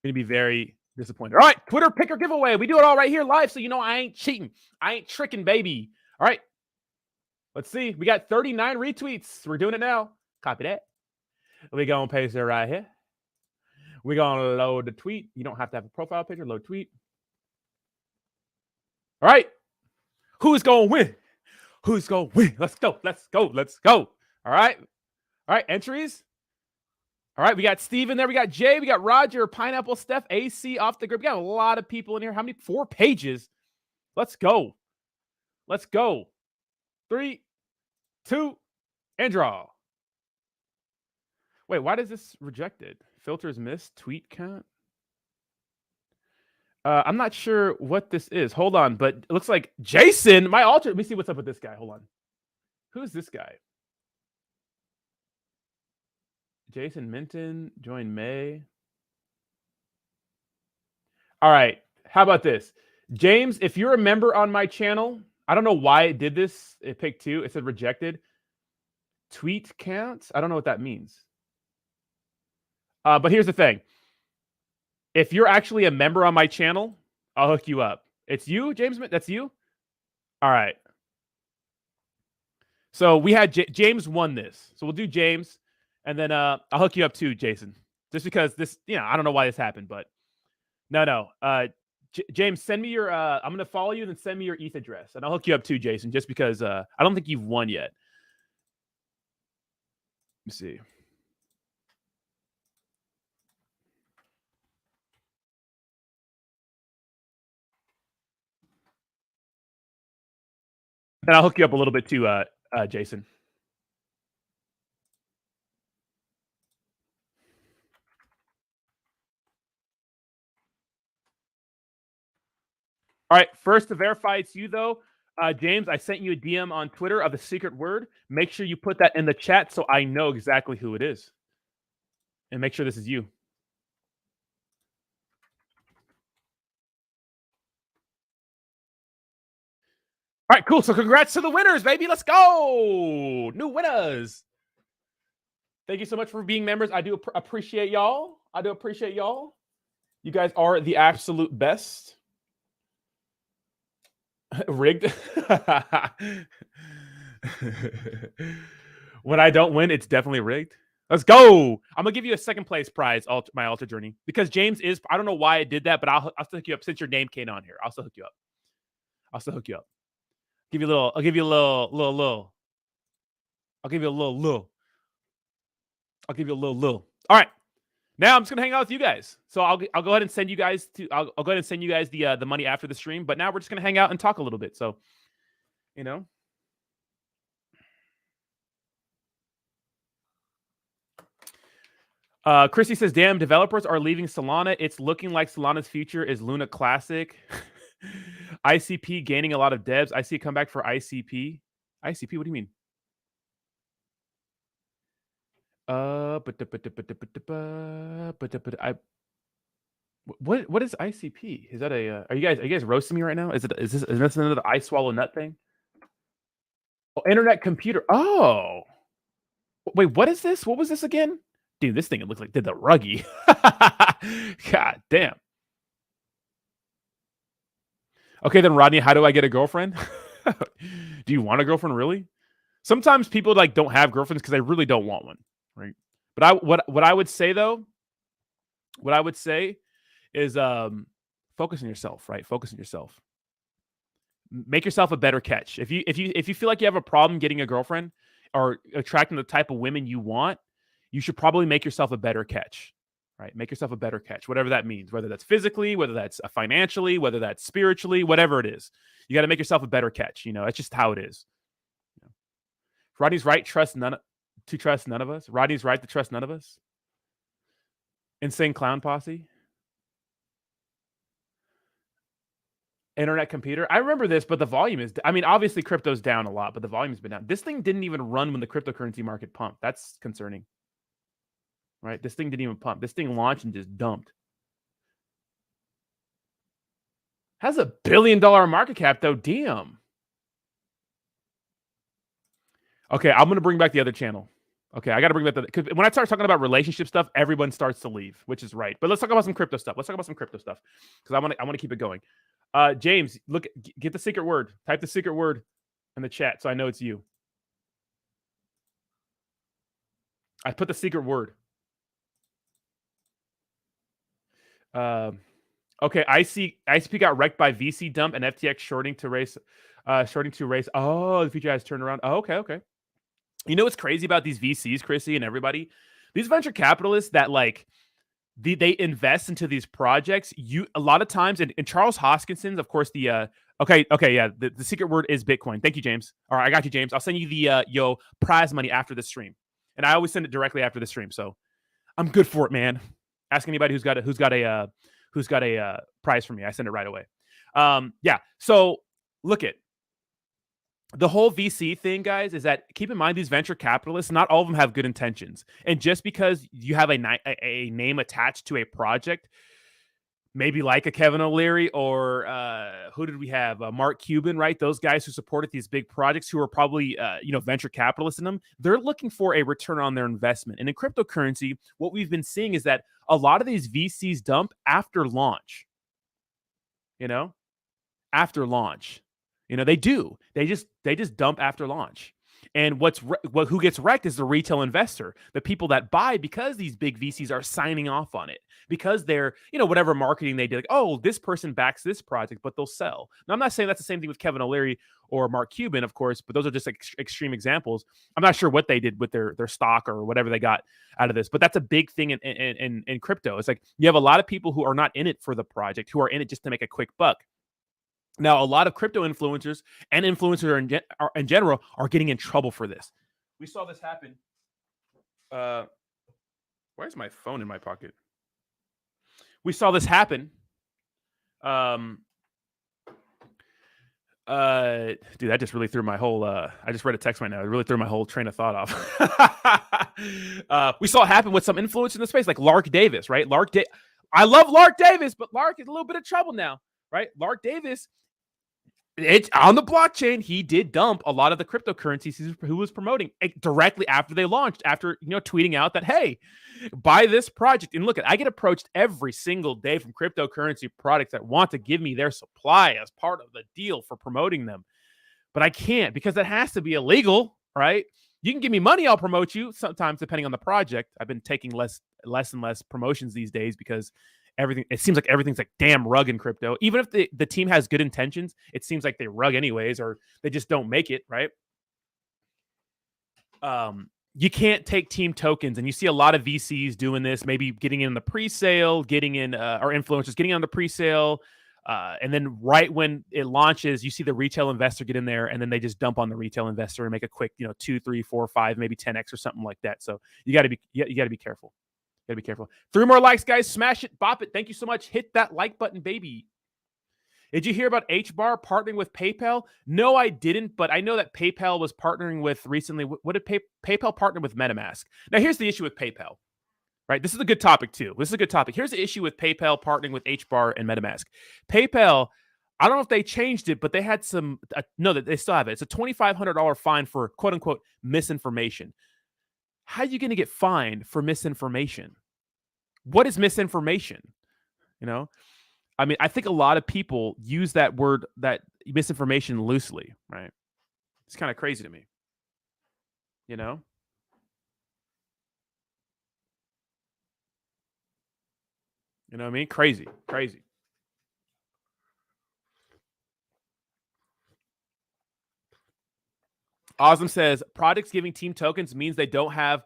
You're going to be very disappointed. All right, Twitter picker giveaway. We do it all right here live, so you know I ain't cheating. I ain't tricking, baby. All right. Let's see. We got 39 retweets. We're doing it now. Copy that. We're going to paste it right here. We're going to load the tweet. You don't have to have a profile picture. Load tweet. All right. Who's going to win? Who's going to win? Let's go. Let's go. Let's go. All right. All right. Entries. All right. We got Steve in there. We got Jay. We got Roger, Pineapple, Steph, AC off the grid. We got a lot of people in here. How many? 4 pages. Let's go. Let's go. 3, 2, and draw. Wait, why does this rejected? Filters missed. Tweet count. I'm not sure what this is. Hold on, but it looks like Jason, my alter. Let me see what's up with this guy. Hold on. Who's this guy? Jason Minton, join May. All right. How about this? James, if you're a member on my channel, I don't know why it did this. It picked 2. It said rejected. Tweet counts. I don't know what that means. But here's the thing. If you're actually a member on my channel, I'll hook you up. It's you, James? That's you? All right. So we had James won this. So we'll do James. And then I'll hook you up too, Jason. Just because this, I don't know why this happened, but no. James, send me your, I'm going to follow you, then send me your ETH address. And I'll hook you up too, Jason, just because I don't think you've won yet. Let me see. And I'll hook you up a little bit too, Jason. All right, first to verify it's you, though. James, I sent you a DM on Twitter of the secret word. Make sure you put that in the chat so I know exactly who it is. And make sure this is you. All right, cool. So congrats to the winners, baby. Let's go. New winners. Thank you so much for being members. I do appreciate y'all. You guys are the absolute best. Rigged. When I don't win, it's definitely rigged. Let's go. I'm gonna give you a second place prize, my altar journey, because James is. I don't know why it did that, but I'll still hook you up since your name came on here. I'll still hook you up. I'll give you a little. I'll give you a little. I'll give you a little. I'll give you a little. All right. Now I'm just gonna hang out with you guys. So I'll go ahead and send you guys I'll go ahead and send you guys the money after the stream. But now we're just gonna hang out and talk a little bit. So, Chrissy says, "Damn, developers are leaving Solana. It's looking like Solana's future is Luna Classic." ICP gaining a lot of devs. I see a comeback for ICP. ICP, what do you mean? What is ICP? Is that a are you guys roasting me right now? Is this another I swallow nut thing? Oh, internet computer. Oh. Wait, what is this? What was this again? Dude, this thing, it looks like did the ruggy. God damn. Okay, then Rodney, how do I get a girlfriend? Do you want a girlfriend really? Sometimes people don't have girlfriends because they really don't want one, right? But what I would say though, is focus on yourself, right? Focus on yourself. Make yourself a better catch. If you feel like you have a problem getting a girlfriend or attracting the type of women you want, you should probably make yourself a better catch, right? Make yourself a better catch, whatever that means, whether that's physically, whether that's financially, whether that's spiritually, whatever it is. You got to make yourself a better catch. That's just how it is. Rodney's right. Trust none of us. Rodney's right to trust none of us. Insane clown posse. Internet computer. I remember this, but the volume is, obviously crypto's down a lot, but the volume's been down. This thing didn't even run when the cryptocurrency market pumped. That's concerning. Right? This thing didn't even pump. This thing launched and just dumped. Has $1 billion market cap though. Damn. Okay, I'm gonna bring back the other channel. Okay, I gotta bring back because when I start talking about relationship stuff, everyone starts to leave, which is right. But let's talk about some crypto stuff. Because I want to keep it going. James, look, get the secret word. Type the secret word in the chat so I know it's you. I put the secret word. Okay, ICP got wrecked by VC dump and FTX shorting to race. Oh, the future has turned around. Oh, okay. You know what's crazy about these VCs, Chrissy, and everybody? These venture capitalists that they invest into these projects. A lot of times, and Charles Hoskinson's, of course, the secret word is Bitcoin. Thank you, James. All right, I got you, James. I'll send you the prize money after the stream, and I always send it directly after the stream. So I'm good for it, man. Ask anybody who's got a who's got a prize for me. I send it right away. Yeah. So look at the whole VC thing, guys, is that keep in mind these venture capitalists, not all of them have good intentions. And just because you have a name attached to a project, maybe like a Kevin O'Leary or who did we have? Mark Cuban, right? Those guys who supported these big projects who are probably, venture capitalists in them. They're looking for a return on their investment. And in cryptocurrency, what we've been seeing is that a lot of these VCs dump after launch, after launch. They do. They just dump after launch. And who gets wrecked is the retail investor, the people that buy because these big VCs are signing off on it because they're, whatever marketing they did, like, oh, this person backs this project, but they'll sell. Now, I'm not saying that's the same thing with Kevin O'Leary or Mark Cuban, of course, but those are just extreme examples. I'm not sure what they did with their stock or whatever they got out of this, but that's a big thing in crypto. It's like you have a lot of people who are not in it for the project, who are in it just to make a quick buck. Now, a lot of crypto influencers and influencers in general are getting in trouble for this. We saw this happen. Why is my phone in my pocket? We saw this happen. Dude, that just really threw my whole. I just read a text right now. It really threw my whole train of thought off. We saw it happen with some influencers in the space, like Lark Davis, right? I love Lark Davis, but Lark is a little bit of trouble now, right? Lark Davis. It's on the blockchain. He did dump a lot of the cryptocurrencies who was promoting directly after they launched, after tweeting out that, hey, buy this project. And look, I get approached every single day from cryptocurrency products that want to give me their supply as part of the deal for promoting them. But I can't because that has to be illegal, right? You can give me money, I'll promote you sometimes depending on the project. I've been taking less and less promotions these days because it seems like everything's like damn rug in crypto. Even if the team has good intentions, it seems like they rug anyways, or they just don't make it, right? You can't take team tokens, and you see a lot of VCs doing this, maybe getting in the pre-sale, or influencers getting on the pre-sale, and then right when it launches, you see the retail investor get in there, and then they just dump on the retail investor and make a quick, 2, 3, 4, 5, maybe 10x or something like that. So you got to be careful. Gotta be careful. 3 more likes, guys. Smash it, bop it. Thank you so much. Hit that like button, baby. Did you hear about HBAR partnering with PayPal? No, I didn't, but I know that PayPal was partnering with recently. What did PayPal partner with MetaMask? Now, here's the issue with PayPal, right? This is a good topic, too. This is a good topic. Here's the issue with PayPal partnering with HBAR and MetaMask. PayPal, I don't know if they changed it, but they had they still have it. It's a $2,500 fine for quote-unquote misinformation. How are you going to get fined for misinformation? What is misinformation? I mean, I think a lot of people use that word, that misinformation, loosely, right? It's kind of crazy to me. You know what I mean? Crazy. Osm says projects giving team tokens means they don't have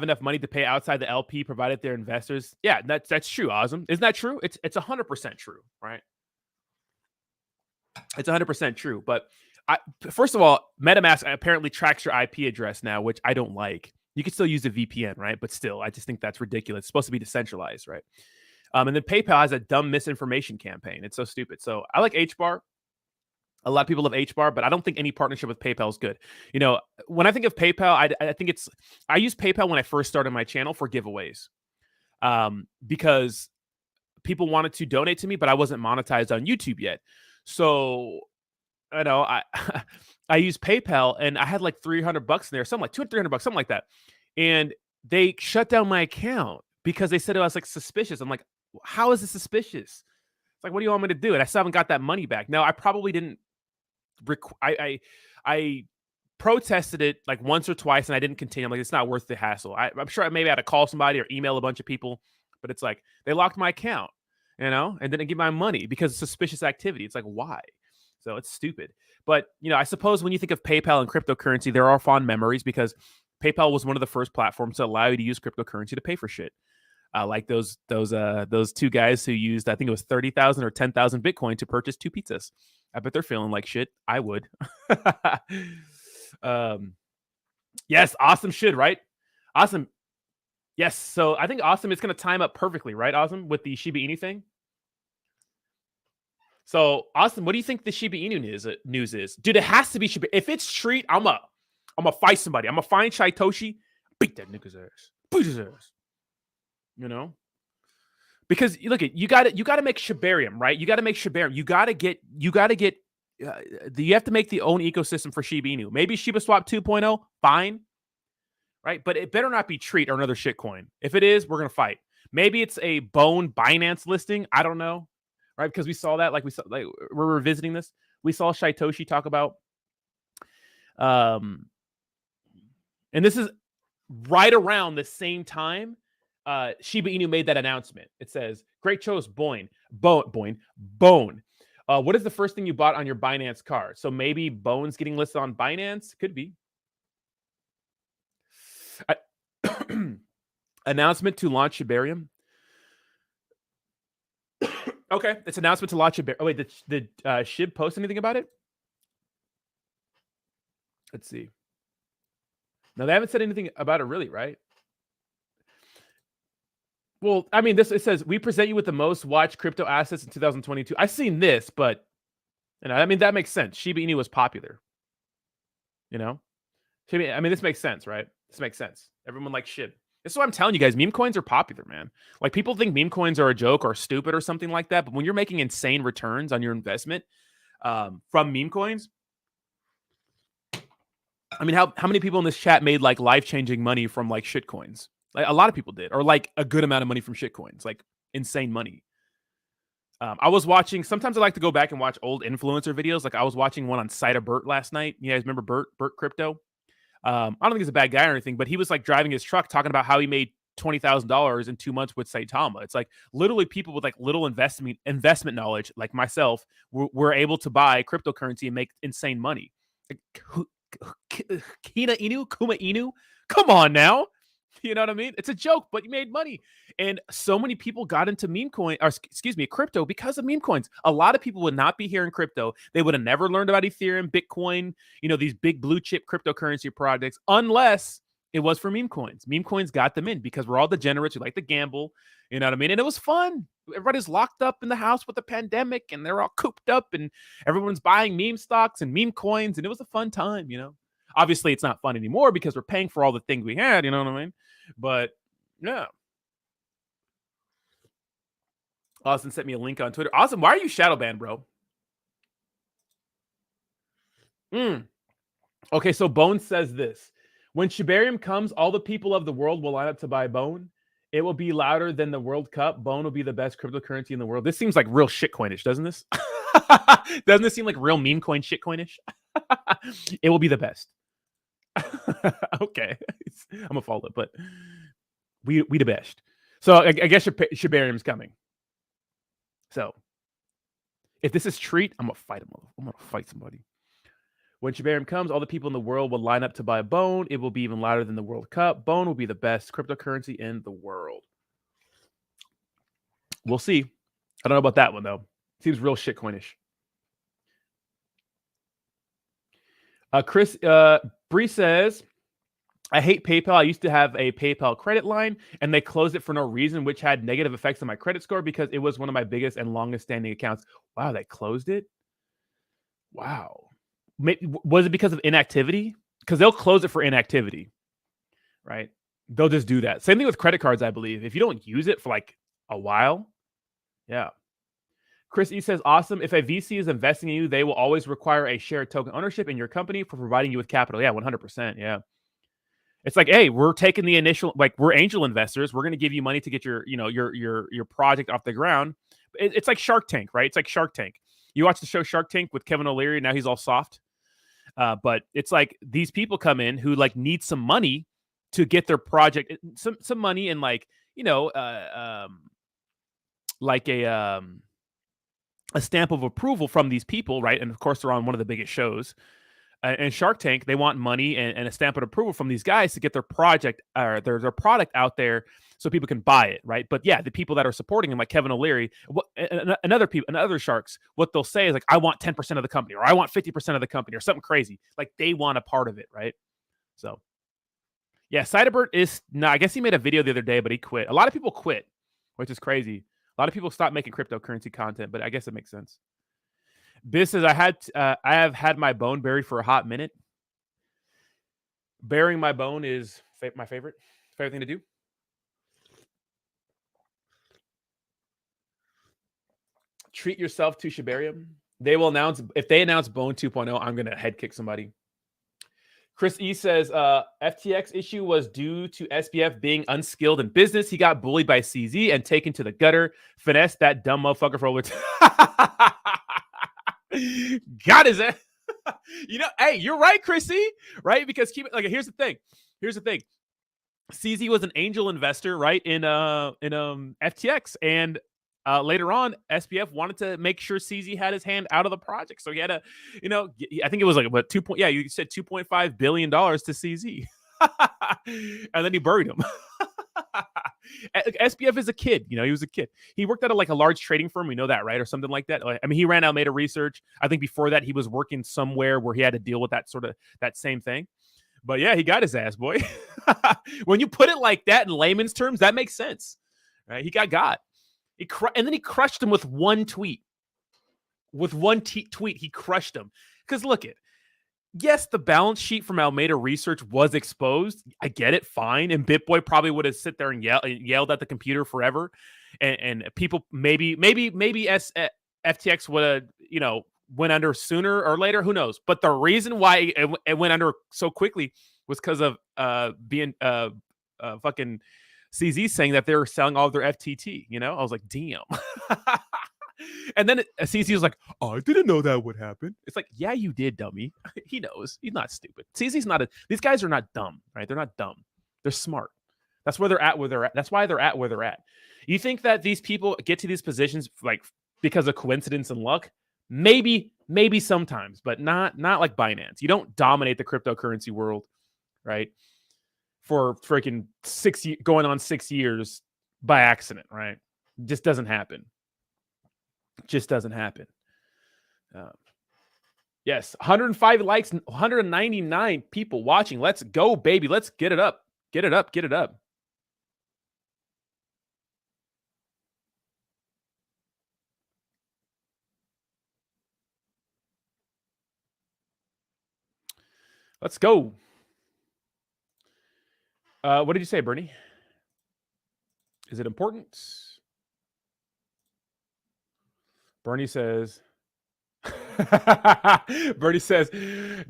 enough money to pay outside the LP, provided they're investors. Yeah, that's true, Osm. Isn't that true? It's 100% true, right? It's 100% true. But first of all, MetaMask apparently tracks your IP address now, which I don't like. You can still use a VPN, right? But still, I just think that's ridiculous. It's supposed to be decentralized, right? And then PayPal has a dumb misinformation campaign. It's so stupid. So I like HBAR. A lot of people love HBAR, but I don't think any partnership with PayPal is good. When I think of PayPal, I used PayPal when I first started my channel for giveaways, because people wanted to donate to me, but I wasn't monetized on YouTube yet. So, I used PayPal, and I had like $300 in there, something like $200-$300, something like that. And they shut down my account because they said it was like suspicious. I'm like, how is it suspicious? It's like, what do you want me to do? And I still haven't got that money back. Now, I probably didn't. I protested it like once or twice, and I didn't continue. I'm like, it's not worth the hassle. I'm sure I maybe had to call somebody or email a bunch of people, but it's like they locked my account, and didn't give my money because of suspicious activity. It's like, why? So it's stupid. But I suppose when you think of PayPal and cryptocurrency, there are fond memories because PayPal was one of the first platforms to allow you to use cryptocurrency to pay for shit. Like those 2 guys who used, I think it was 30,000 or 10,000 Bitcoin to purchase 2 pizzas. I bet they're feeling like shit. I would. Yes, Awesome should, right? Awesome. Yes. So I think Awesome, it's going to time up perfectly, right? Awesome, with the Shiba Inu thing. So Awesome, what do you think the Shiba Inu news is? Dude, it has to be Shiba. If it's Street, I'm gonna fight somebody. I'm gonna find Shytoshi, beat that nigga's ass, beat his ass. You know, because look at you got to make Shibarium, right? You got to make Shibarium. You have to make the own ecosystem for Shiba Inu. Maybe Shiba Swap 2.0, fine, right? But it better not be Treat or another shitcoin. If it is, we're gonna fight. Maybe it's a Bone Binance listing. I don't know, right? Because we saw that, we're revisiting this. We saw Shytoshi talk about, and this is right around the same time Shiba Inu made that announcement. It says, "Great choice, Bone. What is the first thing you bought on your Binance card?" So maybe Bone's getting listed on Binance. Could be. Announcement to launch Shibarium. Okay, it's announcement to launch Shibarium. Oh wait, did Shib post anything about it? Let's see. No, they haven't said anything about it, really, right? Well, I mean, it says we present you with the most watched crypto assets in 2022. I've seen this, but I mean that makes sense. Shiba Inu was popular. I mean, this makes sense, right? This makes sense. Everyone likes Shib. This is what I'm telling you guys. Meme coins are popular, man. Like, people think meme coins are a joke or stupid or something like that, but when you're making insane returns on your investment from meme coins, I mean, how many people in this chat made like life-changing money from like shit coins? Like, a lot of people did, or like a good amount of money from shit coins, like insane money. I was watching, sometimes I like to go back and watch old influencer videos. Like, I was watching one on Sita Burt last night. You guys remember Burt Crypto? I don't think he's a bad guy or anything, but he was like driving his truck talking about how he made $20,000 in 2 months with Saitama. It's like literally people with like little investment knowledge, like myself, were able to buy cryptocurrency and make insane money. Like, Kuma Inu, come on now. You know what I mean? It's a joke, but you made money. And so many people got into crypto because of meme coins. A lot of people would not be here in crypto. They would have never learned about Ethereum, Bitcoin, these big blue chip cryptocurrency projects, unless it was for meme coins. Meme coins got them in because we're all degenerates who like to gamble. You know what I mean? And it was fun. Everybody's locked up in the house with the pandemic and they're all cooped up and everyone's buying meme stocks and meme coins. And it was a fun time, Obviously, it's not fun anymore because we're paying for all the things we had, you know what I mean? But, yeah. Austin sent me a link on Twitter. Awesome. Why are you shadow banned, bro? Okay, so Bone says this. When Shibarium comes, all the people of the world will line up to buy Bone. It will be louder than the World Cup. Bone will be the best cryptocurrency in the world. This seems like real shitcoinish, doesn't this? Doesn't this seem like real meme coin shitcoinish? It will be the best. Okay. I'm gonna follow it, but we the best. So I guess Shibarium's coming. So if this is Treat, I'm gonna fight him. I'm gonna fight somebody. When Shibarium comes, all the people in the world will line up to buy Bone. It will be even louder than the World Cup. Bone will be the best cryptocurrency in the world. We'll see. I don't know about that one though. Seems real shitcoinish. Chris Bree says, I hate PayPal. I used to have a PayPal credit line, and they closed it for no reason, which had negative effects on my credit score because it was one of my biggest and longest standing accounts. Wow, they closed it? Wow. Was it because of inactivity? Because they'll close it for inactivity, right? They'll just do that. Same thing with credit cards, I believe. If you don't use it for like a while, yeah. Chris E says, awesome. If a VC is investing in you, they will always require a shared token ownership in your company for providing you with capital. Yeah, 100%. Yeah. It's like, hey, we're taking the initial, like, we're angel investors. We're going to give you money to get your project off the ground. It's like Shark Tank, right? It's like Shark Tank. You watch the show Shark Tank with Kevin O'Leary. Now he's all soft. But it's like these people come in who like need some money to get their project, some money and like, like a stamp of approval from these people, right? And of course, they're on one of the biggest shows. And Shark Tank, they want money and a stamp of approval from these guys to get their project or their product out there so people can buy it, right? But yeah, the people that are supporting him, like Kevin O'Leary, and other sharks, what they'll say is like, I want 10% of the company, or I want 50% of the company, or something crazy. Like they want a part of it, right? So Yeah, Cyberbird is no. I guess he made a video the other day, but he quit. A lot of people quit, which is crazy. A lot of people stopped making cryptocurrency content, but I guess it makes sense. This says I have had my bone buried for a hot minute. Burying my bone is my favorite thing to do. Treat yourself to Shibarium. They will announce, if they announce Bone 2.0, I'm going to head kick somebody. Chris E says, FTX issue was due to SBF being unskilled in business. He got bullied by CZ and taken to the gutter. Finesse that dumb motherfucker for over. Got his ass. You know, hey, you're right, Chris E. Right? Because here's the thing. CZ was an angel investor, right, in FTX, and later on, SBF wanted to make sure CZ had his hand out of the project, so he had to, I think it was like what you said $2.5 billion to CZ, and then he buried him. SBF is a kid, he was a kid. He worked at a large trading firm, we know that, right, or something like that. I mean, he ran Alameda Research. I think before that, he was working somewhere where he had to deal with that same thing. But yeah, he got his ass, boy. When you put it like that in layman's terms, that makes sense, right? He got. And then he crushed him with one tweet. With one tweet, he crushed him. Because look it, yes, the balance sheet from Alameda Research was exposed. I get it, fine. And BitBoy probably would have sit there and yelled at the computer forever. And people maybe FTX would have, went under sooner or later, who knows? But the reason why it went under so quickly was because of being fucking CZ saying that they were selling all of their FTT. I was like, damn. And then CZ was like, oh, I didn't know that would happen. It's like, yeah, you did, dummy. He knows. He's not stupid. CZ's not these guys are not dumb, right? They're not dumb. They're smart. That's where they're at where they're at. That's why they're at where they're at. You think that these people get to these positions because of coincidence and luck? Maybe sometimes, but not like Binance. You don't dominate the cryptocurrency world, right? For freaking 6 years by accident, right? Just doesn't happen. Just doesn't happen. Yes, 105 likes, 199 people watching. Let's go, baby. Let's get it up. Get it up. Get it up. Let's go. What did you say, Bernie? Is it important? Bernie says,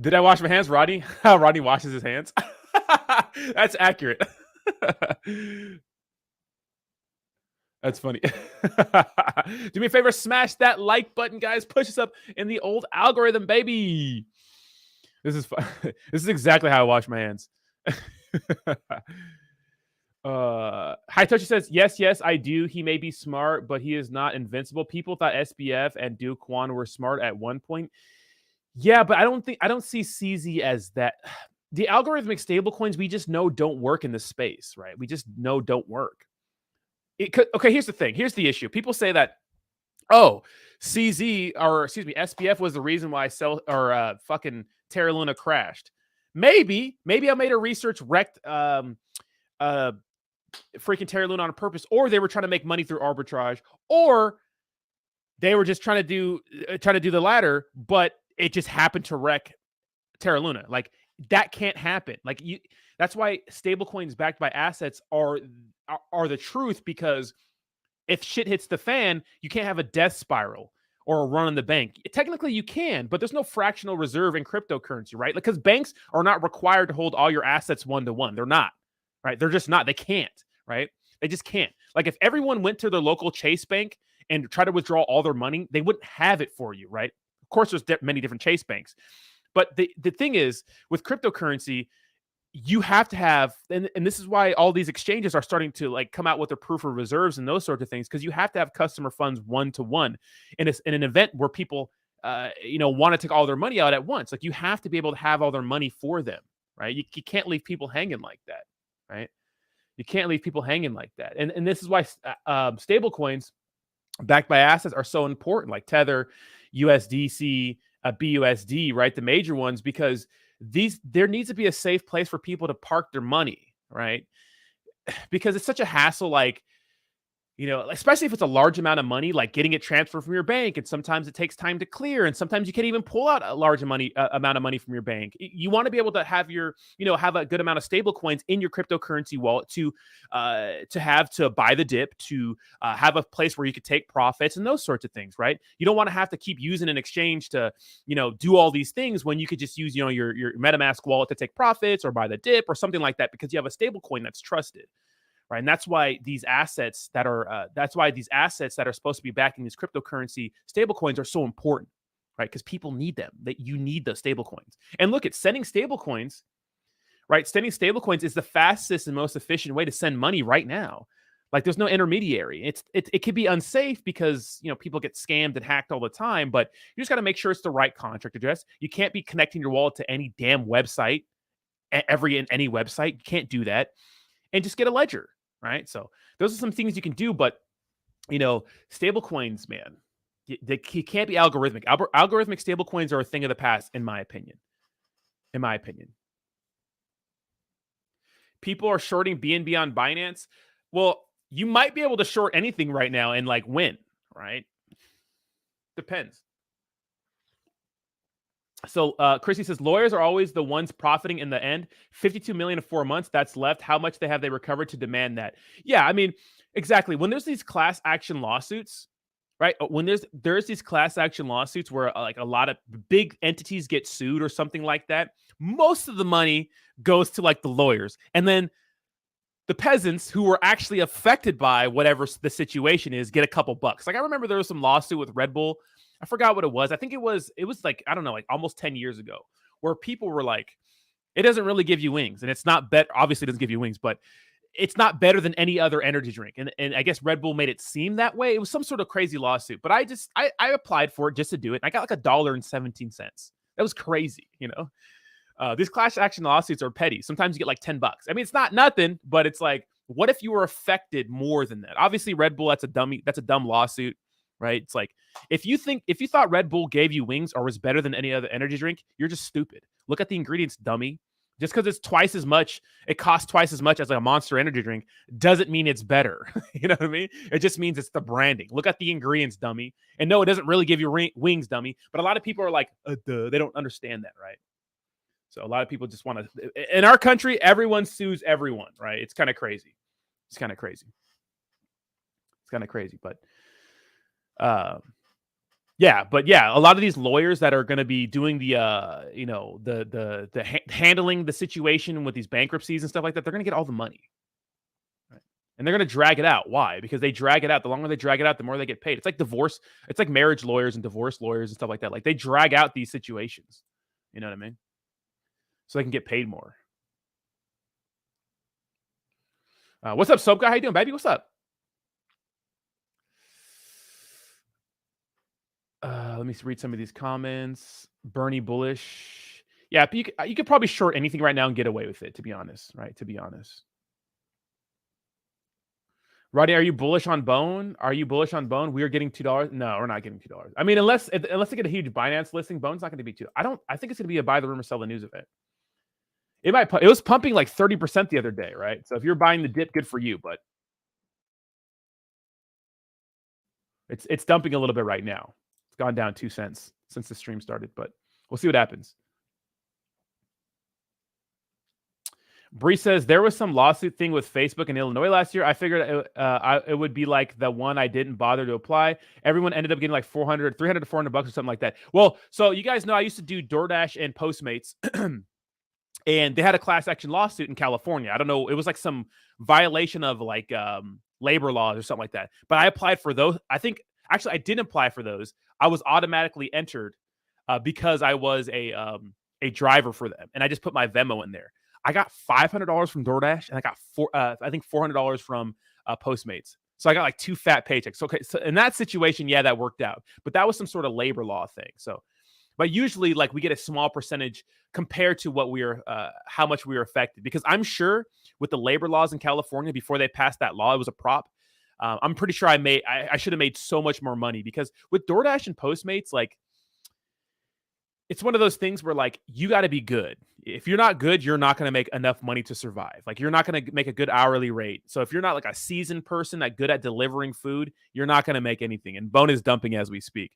did I wash my hands, Rodney? How Rodney washes his hands. That's accurate. That's funny. Do me a favor, smash that like button, guys. Push us up in the old algorithm, baby. This is fun. This is exactly how I wash my hands. High Touchy says, yes, I do. He may be smart, but he is not invincible. People thought SBF and Duke Kwon were smart at one point. Yeah, but I don't see CZ as that. The algorithmic stablecoins we just know don't work in this space, right? We just know don't work. Okay, here's the thing. Here's the issue. People say that, SBF was the reason why fucking Terra Luna crashed. Maybe Alameda Research wrecked freaking Terra Luna on purpose, or they were trying to make money through arbitrage, or they were just trying to do the latter, but it just happened to wreck Terra Luna. Like, that can't happen. That's why stablecoins backed by assets are the truth, because if shit hits the fan, you can't have a death spiral or a run on the bank. Technically you can, but there's no fractional reserve in cryptocurrency, right? Because banks are not required to hold all your assets one-to-one. They're not, right? They're just not. They can't, right? They just can't. Like, if everyone went to their local Chase bank and tried to withdraw all their money, they wouldn't have it for you, right? Of course, there's many different Chase banks. But the thing is, with cryptocurrency, you have to have, and this is why all these exchanges are starting to come out with their proof of reserves and those sorts of things, because you have to have customer funds one-to-one in an event where people, want to take all their money out at once. Like, you have to be able to have all their money for them, right? You can't leave people hanging like that, right? You can't leave people hanging like that. And this is why stable coins backed by assets are so important, like Tether, USDC, BUSD, right? The major ones, because there needs to be a safe place for people to park their money, right? Because it's such a hassle, like, you know, especially if it's a large amount of money, like getting it transferred from your bank. And sometimes it takes time to clear. And sometimes you can't even pull out a large amount of money from your bank. You want to be able to have your, you know, have a good amount of stable coins in your cryptocurrency wallet to have to buy the dip, to have a place where you could take profits and those sorts of things, right? You don't want to have to keep using an exchange to, you know, do all these things when you could just use, you know, your MetaMask wallet to take profits or buy the dip or something like that, because you have a stable coin that's trusted. Right. And that's why these assets that are supposed to be backing these cryptocurrency stablecoins are so important, right? Because people need them. That you need those stablecoins. And look, at sending stablecoins, right? Sending stablecoins is the fastest and most efficient way to send money right now. Like, there's no intermediary. It could be unsafe because, you know, people get scammed and hacked all the time, but you just got to make sure it's the right contract address. You can't be connecting your wallet to any damn website, any website. You can't do that. And just get a ledger. Right. So those are some things you can do. But, you know, stable coins, man, they can't be algorithmic. Algorithmic stable coins are a thing of the past, in my opinion. People are shorting BNB on Binance. Well, you might be able to short anything right now and like win. Right. Depends. So Chrissy says, lawyers are always the ones profiting in the end. 52 million in 4 months that's left. How much have they recovered to demand that? Yeah, I mean, exactly. When there's these class action lawsuits, right? When there's these class action lawsuits where like a lot of big entities get sued or something like that, most of the money goes to like the lawyers. And then the peasants who were actually affected by whatever the situation is get a couple bucks. Like, I remember there was some lawsuit with Red Bull. I forgot what it was. I think it was like, I don't know, like almost 10 years ago, where people were like, it doesn't really give you wings. And it's not obviously it doesn't give you wings, but it's not better than any other energy drink. And I guess Red Bull made it seem that way. It was some sort of crazy lawsuit, but I applied for it just to do it. And I got like $1.17. That was crazy, you know? These class action lawsuits are petty. Sometimes you get like $10. I mean, it's not nothing, but it's like, what if you were affected more than that? Obviously, Red Bull, that's a dumb lawsuit, right? It's like, if you thought Red Bull gave you wings or was better than any other energy drink, you're just stupid. Look at the ingredients, dummy. Just because it's twice as much, it costs twice as much as a Monster energy drink, doesn't mean it's better. You know what I mean? It just means it's the branding. Look at the ingredients, dummy. And no, it doesn't really give you wings, dummy. But a lot of people are like, duh. They don't understand that, right? So a lot of people just want to. In our country, everyone sues everyone, right? It's kind of crazy. But yeah, a lot of these lawyers that are going to be doing the handling the situation with these bankruptcies and stuff like that, they're going to get all the money, right? And they're going to drag it out. Why? Because they drag it out. The longer they drag it out, the more they get paid. It's like divorce. It's like marriage lawyers and divorce lawyers and stuff like that. Like, they drag out these situations. You know what I mean? So they can get paid more. What's up, Soap Guy? How you doing, baby? What's up? Let me read some of these comments. Bernie bullish. Yeah, you could probably short anything right now and get away with it, to be honest, right? Roddy, are you bullish on Bone? We are getting $2. No, we're not getting $2. I mean, unless they get a huge Binance listing, Bone's not going to be $2. I think it's going to be a buy the rumor, sell the news event. It was pumping like 30% the other day, right? So if you're buying the dip, good for you, but it's dumping a little bit right now. It's gone down 2 cents since the stream started, but we'll see what happens. Bree says, there was some lawsuit thing with Facebook in Illinois last year. I figured it would be like the one I didn't bother to apply. Everyone ended up getting like $300 to $400 or something like that. Well, so you guys know I used to do DoorDash and Postmates, and they had a class action lawsuit in California. I don't know. It was like some violation of like labor laws or something like that. But I applied for those. I didn't apply for those. I was automatically entered because I was a driver for them, and I just put my Venmo in there. I got $500 from DoorDash, and I got $400 from Postmates. So I got like 2 fat paychecks. Okay, so in that situation, yeah, that worked out. But that was some sort of labor law thing. So, but usually, like, we get a small percentage compared to what how much we were affected. Because I'm sure with the labor laws in California, before they passed that law, it was a prop. I'm pretty sure I should have made so much more money, because with DoorDash and Postmates, like, it's one of those things where, like, you got to be good. if you're not good, you're not going to make enough money to survive. Like, you're not going to make a good hourly rate. So if you're not like a seasoned person that good at delivering food, you're not going to make anything. And Bone is dumping as we speak.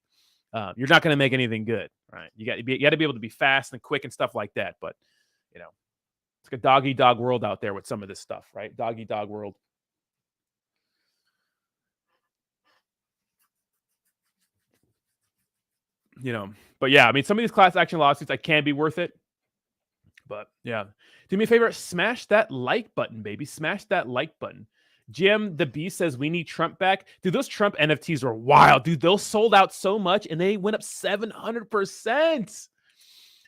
You're not going to make anything good, right? You got to be able to be fast and quick and stuff like that. But you know, it's like a dog eat dog world out there with some of this stuff, right? Dog eat dog world. You know, but yeah, I mean, some of these class action lawsuits, can be worth it. But yeah, do me a favor, smash that like button, baby. Smash that like button. Jim the Beast says we need Trump back. Dude, those Trump NFTs are wild. Dude, those sold out so much and they went up 700%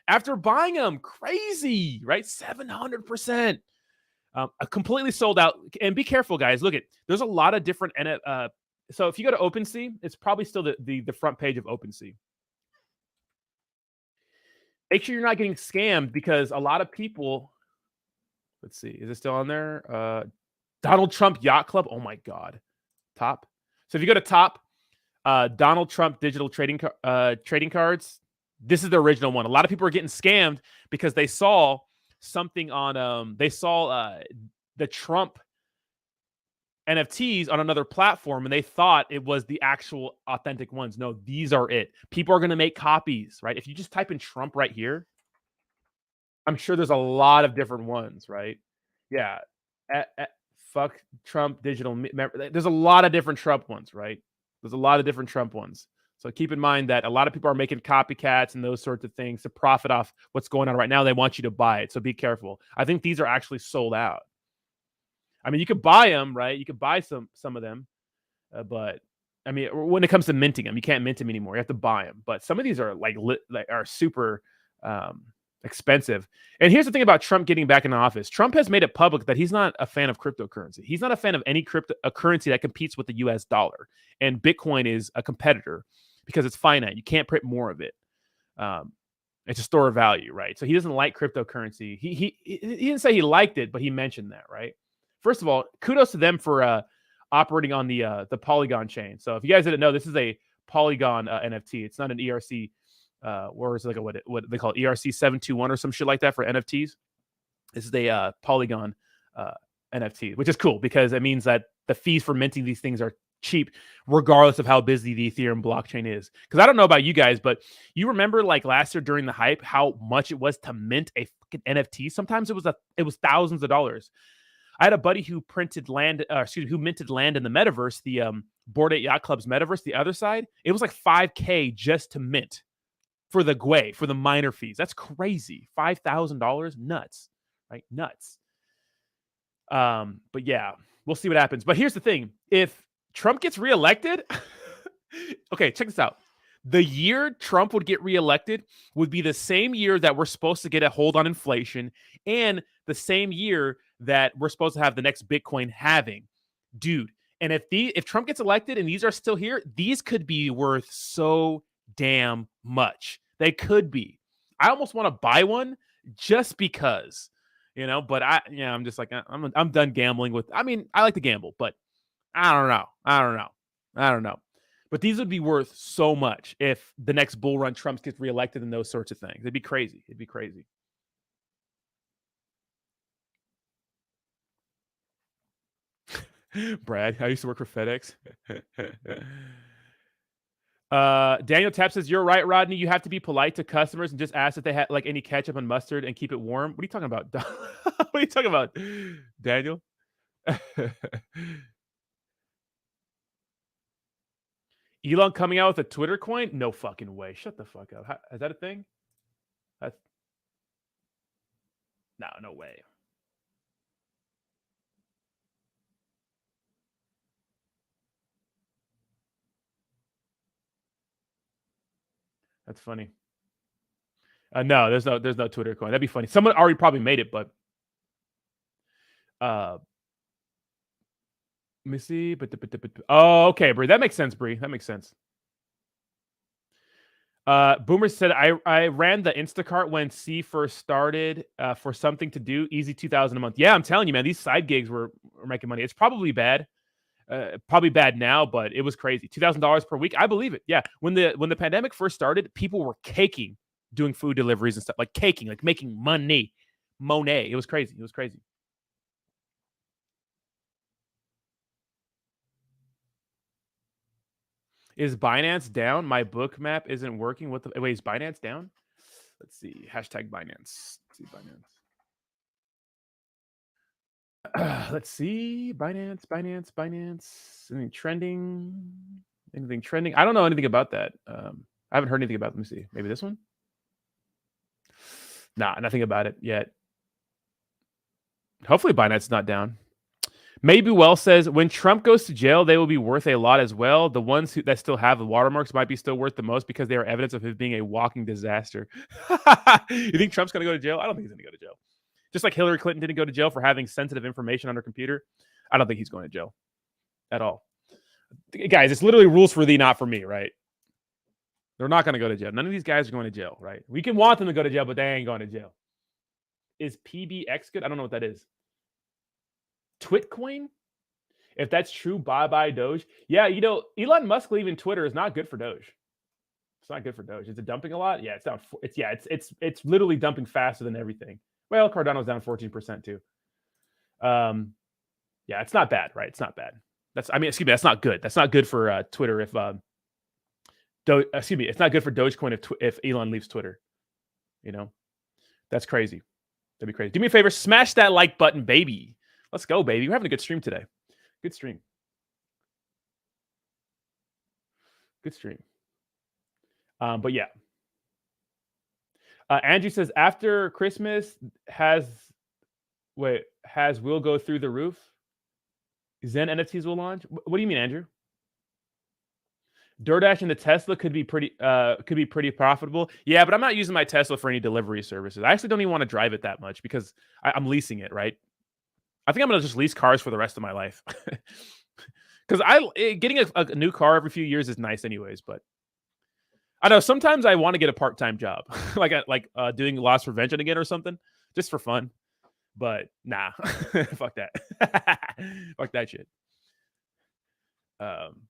after buying them. Crazy, right? 700%. Completely sold out. And be careful, guys. Look, there's a lot of different so if you go to OpenSea, it's probably still the front page of OpenSea. Make sure you're not getting scammed, because a lot of people, let's see, is it still on there? Donald Trump Yacht Club. Oh my God. Top. So if you go to top, Donald Trump digital trading cards, this is the original one. A lot of people are getting scammed because they saw something on, the Trump NFTs on another platform and they thought it was the actual authentic ones. No, these are it. People are going to make copies, right? If you just type in Trump right here, I'm sure there's a lot of different ones, right? Yeah. Fuck Trump digital. There's a lot of different Trump ones, right? There's a lot of different Trump ones. So keep in mind that a lot of people are making copycats and those sorts of things to profit off what's going on right now. They want you to buy it. So be careful. I think these are actually sold out. I mean, you could buy them, right? You could buy some of them, but I mean, when it comes to minting them, you can't mint them anymore. You have to buy them. But some of these are are super expensive. And here's the thing about Trump getting back in office. Trump has made it public that he's not a fan of cryptocurrency. He's not a fan of any currency that competes with the US dollar. And Bitcoin is a competitor because it's finite. You can't print more of it. It's a store of value, right? So he doesn't like cryptocurrency. He didn't say he liked it, but he mentioned that, right? First of all, kudos to them for operating on the Polygon chain. So if you guys didn't know, this is a Polygon NFT. It's not an ERC, or it's like what they call it, ERC 721 or some shit like that for NFTs. This is a Polygon NFT, which is cool because it means that the fees for minting these things are cheap, regardless of how busy the Ethereum blockchain is. Because I don't know about you guys, but you remember like last year during the hype, how much it was to mint a fucking NFT. Sometimes it was thousands of dollars. I had a buddy who minted land in the metaverse, the Bored Ape Yacht Club's metaverse, the other side. It was like $5,000 just to mint for the GUI, for the miner fees. That's crazy. $5,000, nuts, right? Nuts. But yeah, we'll see what happens. But here's the thing: if Trump gets reelected, okay, check this out. The year Trump would get reelected would be the same year that we're supposed to get a hold on inflation, and the same year that we're supposed to have the next Bitcoin halving. Dude, and if Trump gets elected and these are still here, these could be worth so damn much. They could be. I almost want to buy one just because, but I'm just like, I'm done gambling with, I mean, I like to gamble, but I don't know. But these would be worth so much if the next bull run Trump gets reelected and those sorts of things. It'd be crazy. Brad, I used to work for FedEx. Daniel Tapp says, you're right, Rodney. You have to be polite to customers and just ask if they had like any ketchup and mustard and keep it warm. What are you talking about? What are you talking about, Daniel? Elon coming out with a Twitter coin? No fucking way. Shut the fuck up. Is that a thing? No way. That's funny. No, there's no Twitter coin. That'd be funny. Someone already probably made it, but let me see. Oh, okay, Bree. That makes sense, Bree. That makes sense. Boomer said, I ran the Instacart when C first started for something to do. Easy 2,000 a month. Yeah, I'm telling you, man, these side gigs were making money. It's probably bad. Probably bad now, but it was crazy. $2,000 per week. I believe it. Yeah. When the pandemic first started, people were caking doing food deliveries and stuff, like caking, like making money. Monet. It was crazy. It was crazy. Is Binance down? My book map isn't working. What the wait, is Binance down? Let's see. Hashtag Binance. Let's see Binance. Let's see. Binance. Anything trending? I don't know anything about that. I haven't heard anything about it. Let me see. Maybe this one? Nah, nothing about it yet. Hopefully Binance is not down. Maybe Well says, when Trump goes to jail, they will be worth a lot as well. The ones that still have the watermarks might be still worth the most because they are evidence of him being a walking disaster. You think Trump's going to go to jail? I don't think he's going to go to jail. Just like Hillary Clinton didn't go to jail for having sensitive information on her computer, I don't think he's going to jail at all. Guys, it's literally rules for thee, not for me, right? They're not going to go to jail. None of these guys are going to jail, right? We can want them to go to jail, but they ain't going to jail. Is PBX good? I don't know what that is. Twitcoin? If that's true, bye-bye Doge. Yeah, you know, Elon Musk leaving Twitter is not good for Doge. It's not good for Doge. Is it dumping a lot? Yeah, it's down. It's literally dumping faster than everything. Well, Cardano's down 14% too. Yeah, it's not bad, right? It's not bad. That's not good. That's not good for Twitter if it's not good for Dogecoin if Elon leaves Twitter. You know, that's crazy. That'd be crazy. Do me a favor, smash that like button, baby. Let's go, baby. We're having a good stream today. Good stream. Good stream. But yeah. Andrew says, after Christmas, will go through the roof? Zen NFTs will launch? What do you mean, Andrew? DoorDash and the Tesla could be pretty profitable. Yeah, but I'm not using my Tesla for any delivery services. I actually don't even want to drive it that much because I'm leasing it, right? I think I'm going to just lease cars for the rest of my life. Because getting a new car every few years is nice anyways, but I know sometimes I want to get a part-time job, like doing loss prevention again or something, just for fun. But nah, fuck that. Fuck that shit.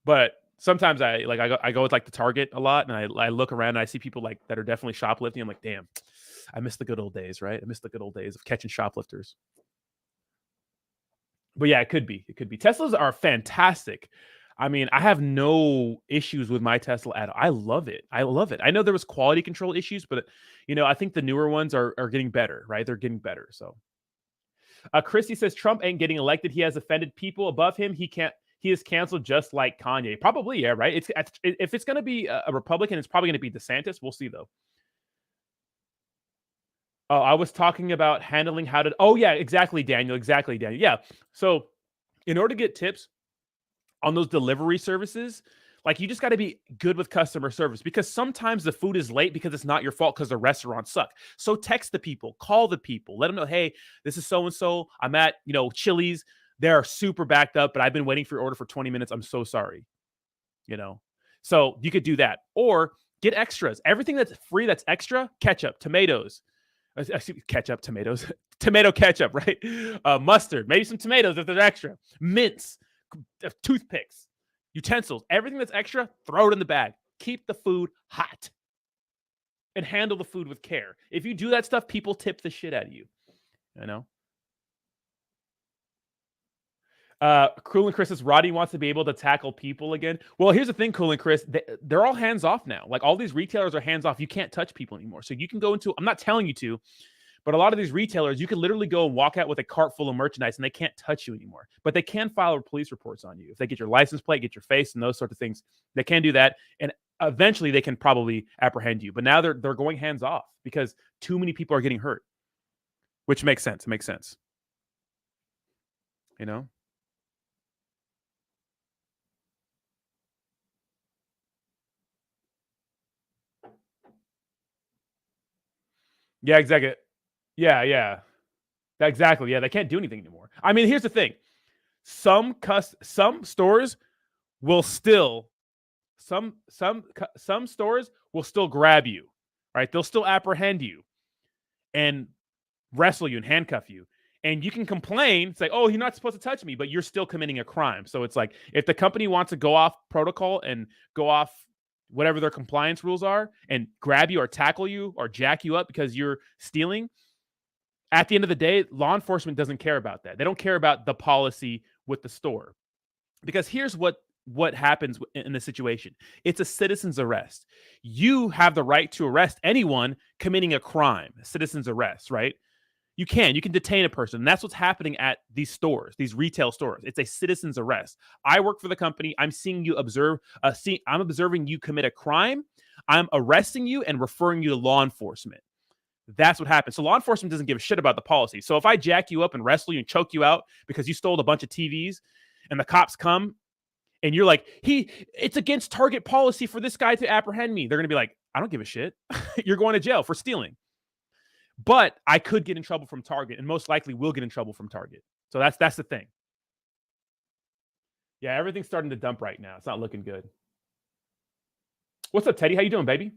But sometimes I go with like the Target a lot, and I look around and I see people like that are definitely shoplifting. I'm like, damn, I miss the good old days, right? I miss the good old days of catching shoplifters. But yeah, it could be. Teslas are fantastic. I mean, I have no issues with my Tesla at all. I love it. I know there was quality control issues, but I think the newer ones are getting better, right? They're getting better. So Christy says Trump ain't getting elected. He has offended people above him. He is canceled just like Kanye. Probably, yeah, right? If it's going to be a Republican, it's probably going to be DeSantis. We'll see, though. Oh, I was talking about handling how to... Oh, yeah, exactly, Daniel. Yeah. So in order to get tips on those delivery services, like you just got to be good with customer service because sometimes the food is late because it's not your fault because the restaurants suck. So text the people, call the people, let them know, hey, this is so-and-so. I'm at, Chili's. They're super backed up, but I've been waiting for your order for 20 minutes. I'm so sorry. So you could do that or get extras. Everything that's free, that's extra, ketchup, tomatoes, tomato ketchup, right? Mustard, maybe some tomatoes if they're extra, mints, toothpicks, utensils, everything that's extra, throw it in the bag. Keep the food hot and handle the food with care. If you do that stuff, people tip the shit out of you. Cool and Chris says Roddy wants to be able to tackle people again. Well, here's the thing, Cool and Chris, they're all hands off now. Like all these retailers are hands off. You can't touch people anymore. So you can go into, I'm not telling you to, but a lot of these retailers, you can literally go and walk out with a cart full of merchandise and they can't touch you anymore. But they can file police reports on you. If they get your license plate, get your face and those sorts of things, they can do that. And eventually they can probably apprehend you. But now they're going hands off because too many people are getting hurt, which makes sense. It makes sense. Yeah, exactly. Yeah. Exactly. Yeah, they can't do anything anymore. I mean, here's the thing. Some stores will still some stores will still grab you, right? They'll still apprehend you and wrestle you and handcuff you. And you can complain, say, "Oh, you're not supposed to touch me," but you're still committing a crime. So it's like if the company wants to go off protocol and go off whatever their compliance rules are and grab you or tackle you or jack you up because you're stealing, at the end of the day, law enforcement doesn't care about that. They don't care about the policy with the store. Because here's what happens in the situation. It's a citizen's arrest. You have the right to arrest anyone committing a crime, a citizen's arrest, right? You can detain a person. And that's what's happening at these stores, these retail stores. It's a citizen's arrest. I work for the company. I'm seeing you I'm observing you commit a crime. I'm arresting you and referring you to law enforcement. That's what happens. So law enforcement doesn't give a shit about the policy. So if I jack you up and wrestle you and choke you out because you stole a bunch of TVs and the cops come and you're like, it's against Target policy for this guy to apprehend me. They're going to be like, I don't give a shit. You're going to jail for stealing. But I could get in trouble from Target and most likely will get in trouble from Target. So that's the thing. Yeah, everything's starting to dump right now. It's not looking good. What's up, Teddy? How you doing, baby?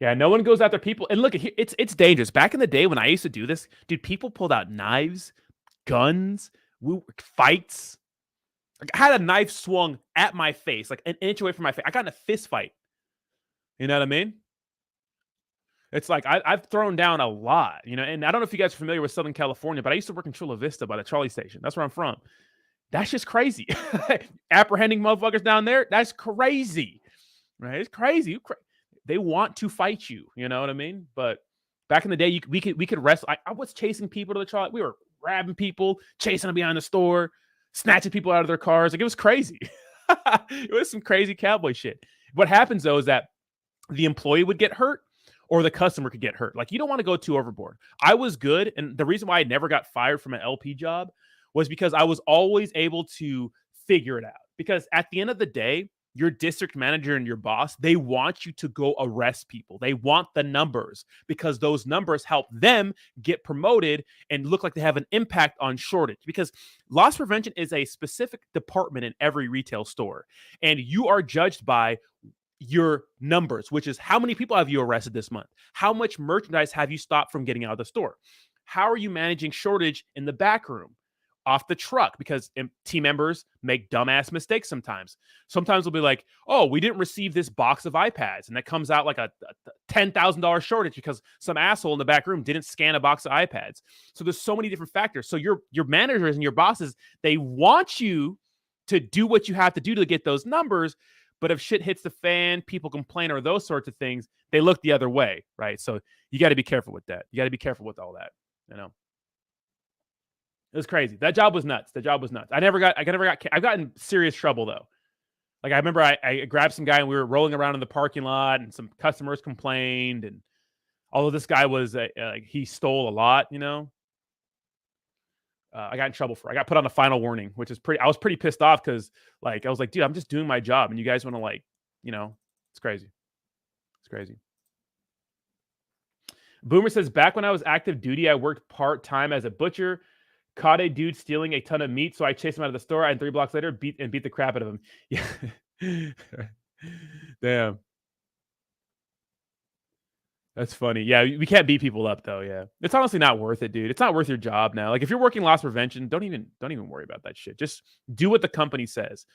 Yeah, no one goes after people. And look, it's dangerous. Back in the day when I used to do this, dude, people pulled out knives, guns, fights. Like, I had a knife swung at my face, like an inch away from my face. I got in a fist fight. You know what I mean? It's like I've thrown down a lot, you know. And I don't know if you guys are familiar with Southern California, but I used to work in Chula Vista by the trolley station. That's where I'm from. That's just crazy. Apprehending motherfuckers down there, that's crazy. Right? It's crazy. They want to fight you, you know what I mean? But back in the day, we could wrestle. I was chasing people to the trolley. We were grabbing people, chasing them behind the store, snatching people out of their cars. Like, it was crazy. It was some crazy cowboy shit. What happens though is that the employee would get hurt or the customer could get hurt. Like, you don't want to go too overboard. I was good. And the reason why I never got fired from an LP job was because I was always able to figure it out. Because at the end of the day, your district manager and your boss, they want you to go arrest people. They want the numbers because those numbers help them get promoted and look like they have an impact on shortage. Because loss prevention is a specific department in every retail store. And you are judged by your numbers, which is how many people have you arrested this month? How much merchandise have you stopped from getting out of the store? How are you managing shortage in the back room? Off the truck, because team members make dumbass mistakes sometimes. Sometimes they'll be like, oh, we didn't receive this box of iPads. And that comes out like a $10,000 shortage because some asshole in the back room didn't scan a box of iPads. So there's so many different factors. So your managers and your bosses, they want you to do what you have to do to get those numbers. But if shit hits the fan, people complain or those sorts of things, they look the other way, right? So you got to be careful with that. You got to be careful with all that, you know? It was crazy. That job was nuts. I've gotten serious trouble though. Like, I remember I grabbed some guy and we were rolling around in the parking lot and some customers complained. And although this guy was, he stole a lot, you know, I got in trouble I got put on a final warning, which is I was pretty pissed off because I was like, dude, I'm just doing my job. And you guys want to it's crazy. It's crazy. Boomer says, back when I was active duty, I worked part-time as a butcher. Caught a dude stealing a ton of meat, so I chased him out of the store. And 3 blocks later, beat the crap out of him. Yeah, damn, that's funny. Yeah, we can't beat people up though. Yeah, it's honestly not worth it, dude. It's not worth your job now. Like, if you're working loss prevention, don't even worry about that shit. Just do what the company says.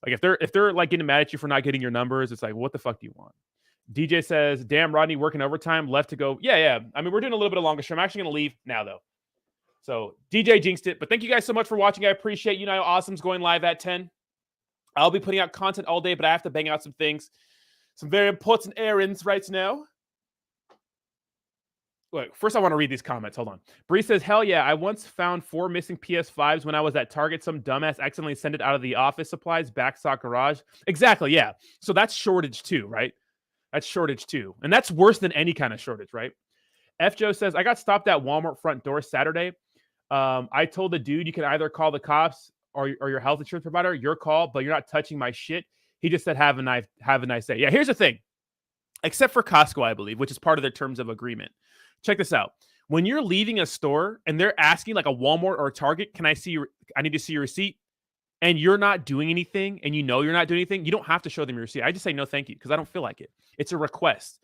Like, if they're like getting mad at you for not getting your numbers, it's like, what the fuck do you want? DJ says, damn, Rodney working overtime, left to go. Yeah. I mean, we're doing a little bit of longer stream. I'm actually gonna leave now though. So DJ jinxed it, but thank you guys so much for watching. I appreciate you. Know, Awesome's going live at 10. I'll be putting out content all day, but I have to bang out some things, some very important errands right now. Look, first I want to read these comments. Hold on. Bree says, hell yeah, I once found 4 missing PS5s when I was at Target. Some dumbass accidentally sent it out of the office supplies backstock garage. Exactly, yeah. So that's shortage too, right? That's shortage too. And that's worse than any kind of shortage, right? F. Joe says, I got stopped at Walmart front door Saturday. I told the dude, you can either call the cops or your health insurance provider, your call, but you're not touching my shit. He just said, have a nice day. Yeah, here's the thing. Except for Costco, I believe, which is part of their terms of agreement. Check this out. When you're leaving a store and they're asking, like a Walmart or a Target, I need to see your receipt, and you're not doing anything, and you know you're not doing anything, you don't have to show them your receipt. I just say no thank you because I don't feel like it. It's a request.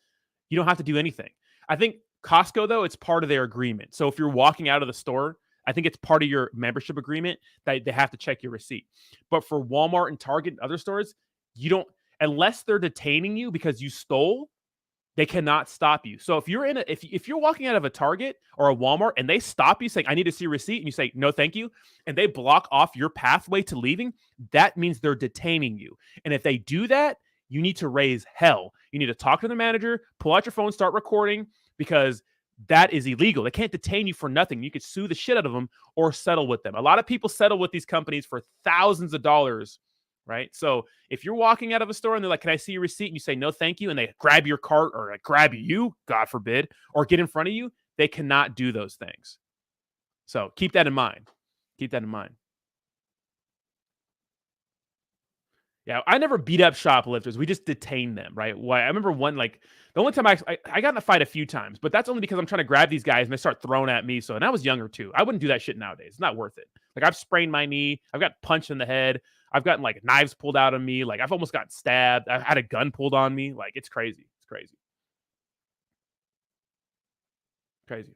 You don't have to do anything. I think Costco, though, it's part of their agreement. So if you're walking out of the store I think it's part of your membership agreement that they have to check your receipt. But for Walmart and Target and other stores, you don't, unless they're detaining you because you stole, they cannot stop you. So if you're in if you're walking out of a Target or a Walmart and they stop you saying, I need to see your receipt, and you say, no, thank you, and they block off your pathway to leaving, that means they're detaining you. And if they do that, you need to raise hell. You need to talk to the manager, pull out your phone, start recording, because that is illegal. They can't detain you for nothing. You could sue the shit out of them or settle with them. A lot of people settle with these companies for thousands of dollars, right? So if you're walking out of a store and they're like, can I see your receipt? And you say, no, thank you. And they grab your cart or like grab you, God forbid, or get in front of you, they cannot do those things. So keep that in mind. Keep that in mind. Yeah, I never beat up shoplifters. We just detain them, right? Why? I remember the only time I got in a fight a few times, but that's only because I'm trying to grab these guys and they start throwing at me. So, and I was younger too. I wouldn't do that shit nowadays. It's not worth it. Like I've sprained my knee. I've got punched in the head. I've gotten like knives pulled out of me. Like I've almost gotten stabbed. I've had a gun pulled on me. Like it's crazy. It's crazy. Crazy.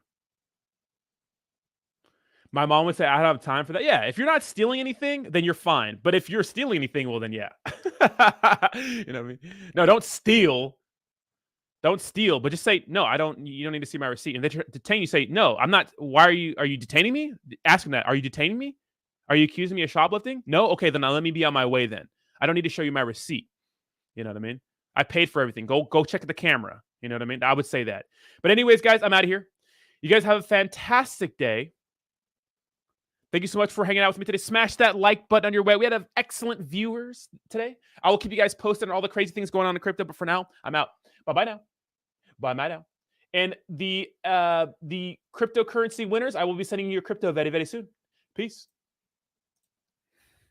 My mom would say, I don't have time for that. Yeah, if you're not stealing anything, then you're fine. But if you're stealing anything, well, then yeah. You know what I mean? No, don't steal. Don't steal, but just say, no, you don't need to see my receipt. And they detain you, say, no, I'm not. Why are you detaining me? Ask them that. Are you detaining me? Are you accusing me of shoplifting? No? Okay, then let me be on my way then. I don't need to show you my receipt. You know what I mean? I paid for everything. Go check the camera. You know what I mean? I would say that. But anyways, guys, I'm out of here. You guys have a fantastic day. Thank you so much for hanging out with me today. Smash that like button on your way. We had excellent viewers today. I will keep you guys posted on all the crazy things going on in crypto. But for now, I'm out. Bye-bye now. Bye-bye now. And the cryptocurrency winners, I will be sending you your crypto very, very soon. Peace.